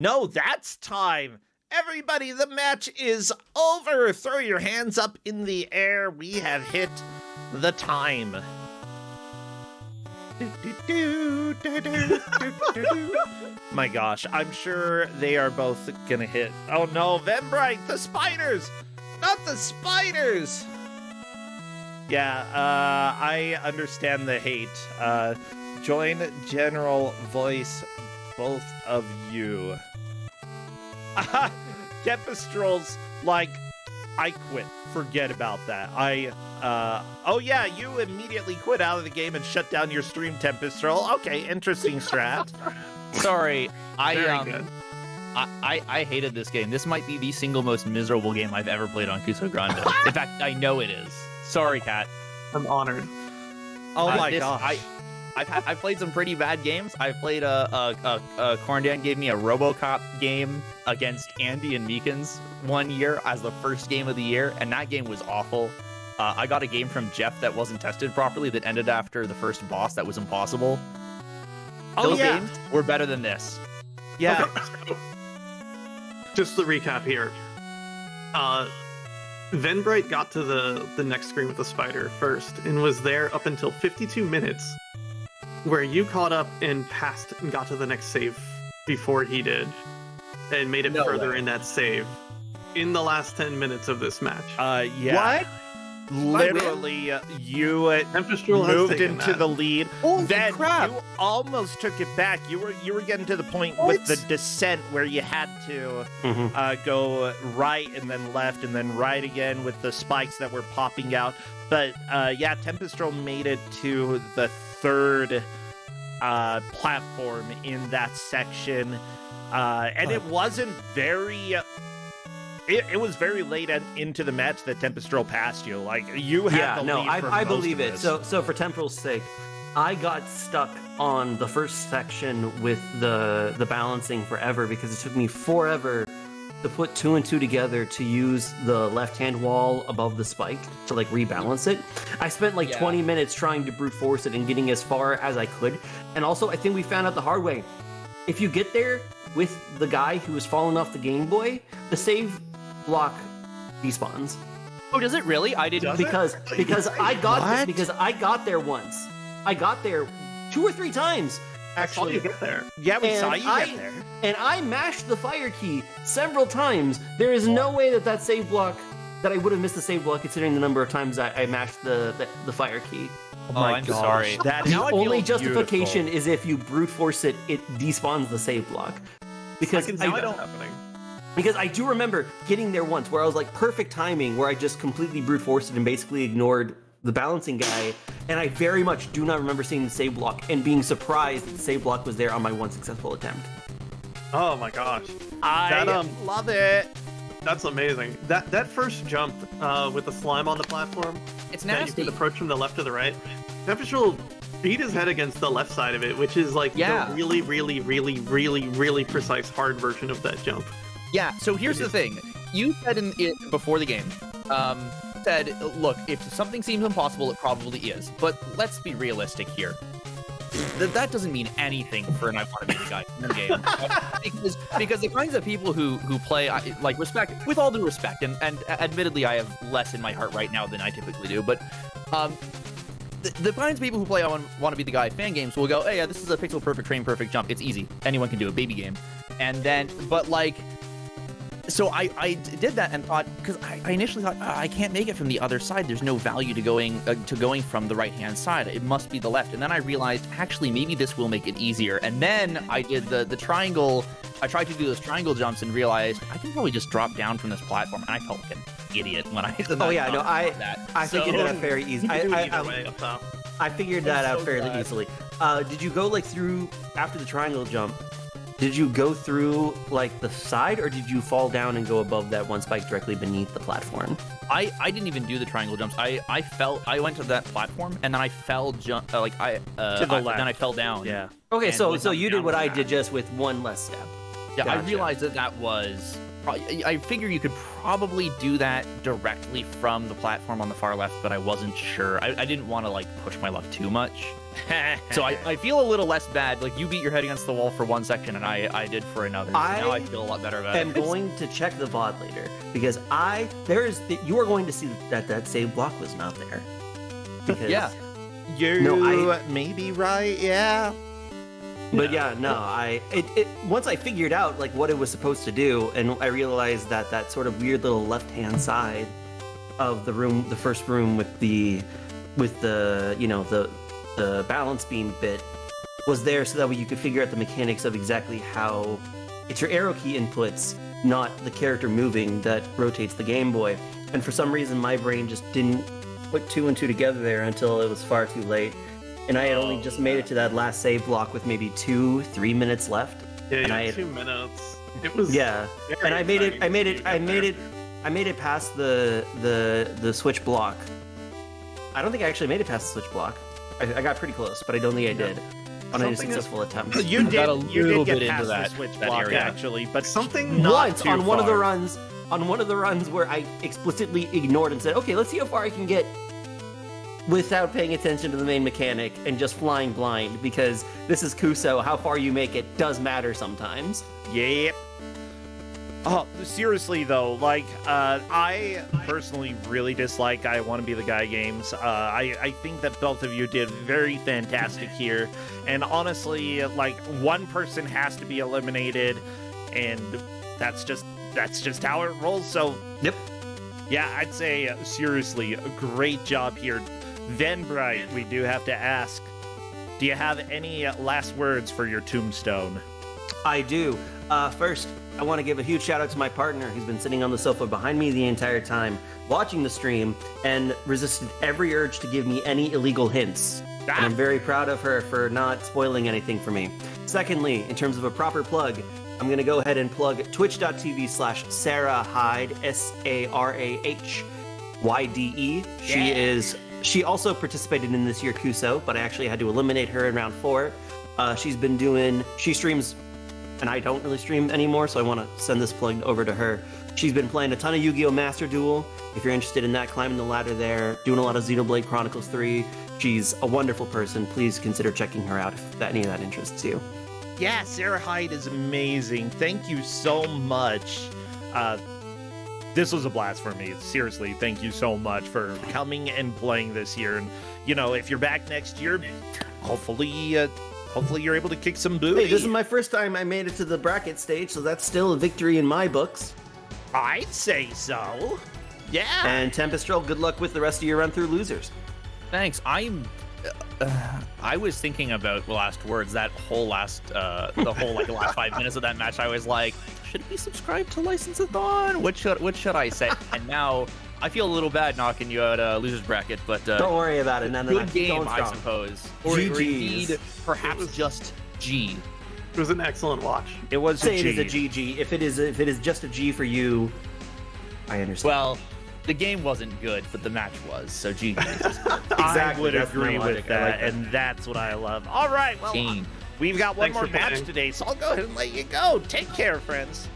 No, that's time. Everybody, the match is over. Throw your hands up in the air. We have hit the time. My gosh, I'm sure they are both gonna hit. Oh no, venbright, the spiders! Not the spiders! Yeah, I understand the hate. Join General Voice, both of you. Tempestral's like, I quit. Forget about that. Oh yeah, you immediately quit out of the game and shut down your stream, Tempystral. Okay, interesting strat. Sorry, Very good. I hated this game. This might be the single most miserable game I've ever played on Kusog7ande. In fact, I know it is. Sorry, Kat. I'm honored. Oh my gosh. I've played some pretty bad games. I played Corndan gave me a RoboCop game against Andy and Meekins one year as the first game of the year, and that game was awful. I got a game from Jeff that wasn't tested properly that ended after the first boss that was impossible. Those games were better than this. Yeah. Okay. Just the recap here. Venbright got to the next screen with the spider first and was there up until 52 minutes, where you caught up and passed and got to the next save before he did, and made it further in that save in the last 10 minutes of this match. Yeah. What? Literally, you Tempystral has moved taken into that. the lead. Holy Then crap. you almost took it back. You were getting to the point with the descent where you had to go right and then left and then right again with the spikes that were popping out. But yeah, Tempystral made it to the third platform in that section, and it wasn't very. It was very late into the match that Tempystral passed you. Like, you had the lead for I most believe of it. this. So for Temporal's sake, I got stuck on the first section with the balancing forever because it took me forever to put 2 and 2 together to use the left-hand wall above the spike to like rebalance it. I spent like 20 minutes trying to brute force it and getting as far as I could. And also, I think we found out the hard way. If you get there with the guy who was falling off the Game Boy, the save block despawns. Oh, does it really? I didn't. Because I got there once. I got there 2 or 3 times. Actually, you get there. Yeah, we And saw you get there. And I mashed the fire key several times. There is no way that save block, that I would have missed the save block considering the number of times I mashed the fire key. Oh my I'm gosh. sorry. That now I feel Only justification beautiful. is if you brute force it, it despawns the save block. Because I can see that happening. Because I do remember getting there once where I was like perfect timing, where I just completely brute forced it and basically ignored the balancing guy, and I very much do not remember seeing the save block and being surprised that the save block was there on my one successful attempt. Oh my gosh. I love it. That's amazing. That first jump with the slime on the platform, It's that you nasty. could approach from the left to the right. Tempystral beat his head against the left side of it, which is like the really, really, really, really, really precise hard version of that jump. Yeah, so here's the thing. You said before the game, said, look, if something seems impossible, it probably is. But let's be realistic here. That doesn't mean anything for an I want to be the guy in the game. because the kinds of people who play, like, respect, with all due respect, and admittedly I have less in my heart right now than I typically do, but the kinds of people who play I want to be the guy fan games will go, hey, yeah, this is a pixel perfect frame perfect jump. It's easy. Anyone can do a baby game. And then, but like, so I did that and thought, because I initially thought, I can't make it from the other side. There's no value to going from the right-hand side. It must be the left. And then I realized, actually, maybe this will make it easier. And then I did the triangle. I tried to do those triangle jumps and realized I can probably just drop down from this platform. And I felt like an idiot when I did that. Oh yeah, no, I figured that out very easy. I figured that out fairly easily. Did you go like through after the triangle jump? Did you go through like the side, or did you fall down and go above that one spike directly beneath the platform? I didn't even do the triangle jumps. I went to that platform and then I fell to the left. Then I fell down. Yeah. Okay, so went you did down what with I that. did, just with one less step. Yeah, Gotcha. I realized that was. I figure you could probably do that directly from the platform on the far left, but I wasn't sure. I didn't want to like push my luck too much. So I feel a little less bad. Like, you beat your head against the wall for one section, and I did for another. So now I feel a lot better about it. I'm going to check the VOD later because you are going to see that save block was not there. Because, Yeah. You may be right, yeah. But yeah, no, once I figured out like what it was supposed to do, and I realized that sort of weird little left-hand side of the room, the first room with the balance beam bit was there, so that way you could figure out the mechanics of exactly how it's your arrow key inputs not the character moving that rotates the Game Boy. And for some reason, my brain just didn't put 2 and 2 together there until it was far too late. And I had only just made it to that last save block with maybe 2-3 minutes left. Yeah, and you had 2 minutes. It was and I made it past the switch block. I don't think I actually made it past the switch block. I got pretty close, but I don't think I did on a successful attempt. You got a did little get bit past into the that- switch that block area. actually, but Something not Once too on one of the far. runs, where I explicitly ignored and said, "Okay, let's see how far I can get without paying attention to the main mechanic and just flying blind." Because this is Kuso, how far you make it does matter sometimes. Yep. Oh, seriously though, like, I personally really dislike I Want to Be the Guy games. I think that both of you did very fantastic here. And honestly, like, one person has to be eliminated, and that's just how it rolls. So, Yep. yeah, I'd say, seriously, a great job here. Venbright, we do have to ask, do you have any last words for your tombstone? I do. First, I want to give a huge shout out to my partner who's been sitting on the sofa behind me the entire time, watching the stream, and resisted every urge to give me any illegal hints. And I'm very proud of her for not spoiling anything for me. Secondly, in terms of a proper plug, I'm going to go ahead and plug twitch.tv/Sarah Hyde, SarahYde. She also participated in this year Kuso, but I actually had to eliminate her in round 4. She streams, and I don't really stream anymore, so I want to send this plug over to her. She's been playing a ton of Yu-Gi-Oh! Master Duel. If you're interested in that, climbing the ladder there, doing a lot of Xenoblade Chronicles 3. She's a wonderful person. Please consider checking her out if any of that interests you. Yeah, Sarah Hyde is amazing. Thank you so much. This was a blast for me. Seriously, thank you so much for coming and playing this year. And, you know, if you're back next year, hopefully you're able to kick some booty. Hey, this is my first time I made it to the bracket stage, so that's still a victory in my books. I'd say so. Yeah. And Tempystral, good luck with the rest of your run through losers. Thanks. I was thinking about the last words, the whole last 5 minutes of that match. I was like, should we subscribe to License-a-thon? What should I say? And now I feel a little bad knocking you out losers bracket, but don't worry about it. Good game, I suppose. Or indeed, perhaps GGs. just G. It was an excellent watch. It was Say a it is a G. GG. If it is just a G for you, I understand. Well, the game wasn't good, but the match was, so GG. I would that's my agree with logic. I that, like that. and that's what I love. All right, well, Game. we've got one Thanks more for match playing. today, so I'll go ahead and let you go. Take care, friends.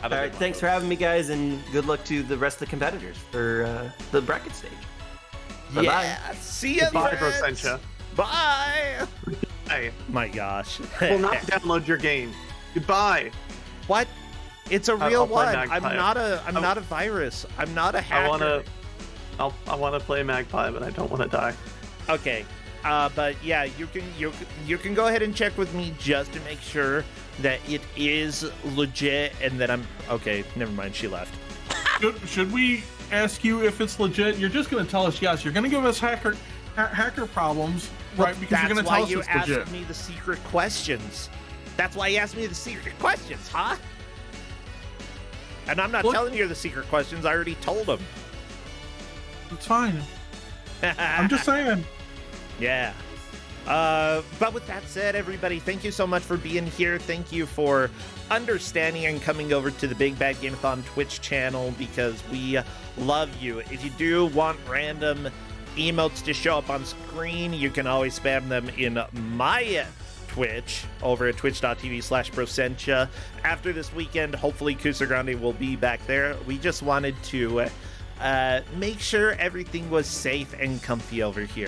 Have a All good right, one. thanks for having me, guys, and good luck to the rest of the competitors for the bracket stage. Bye-bye. Yeah, see ya, Bye, friends. Brosentia. Bye. Hey, My gosh. will not download your game. Goodbye. What? It's a real I'll play one. Magpie. I'm not a virus. I'm not a hacker. I wanna play Magpie, but I don't want to die. Okay. But yeah, you can go ahead and check with me just to make sure that it is legit, and that I'm okay. Never mind. She left. Should we ask you if it's legit? You're just going to tell us yes. You're going to give us hacker problems, right? Because you're going to tell us it's That's why you legit. asked me the secret questions. That's why you asked me the secret questions, huh? And I'm not Look- telling you the secret questions. I already told them. It's fine. I'm just saying. Yeah. But with that said, everybody, thank you so much for being here. Thank you for understanding and coming over to the Big Bad Gameathon Twitch channel, because we love you. If you do want random emotes to show up on screen, you can always spam them in my Twitch over at twitch.tv/Brosentia. After this weekend, hopefully Kusog7ande will be back there. We just wanted to make sure everything was safe and comfy over here.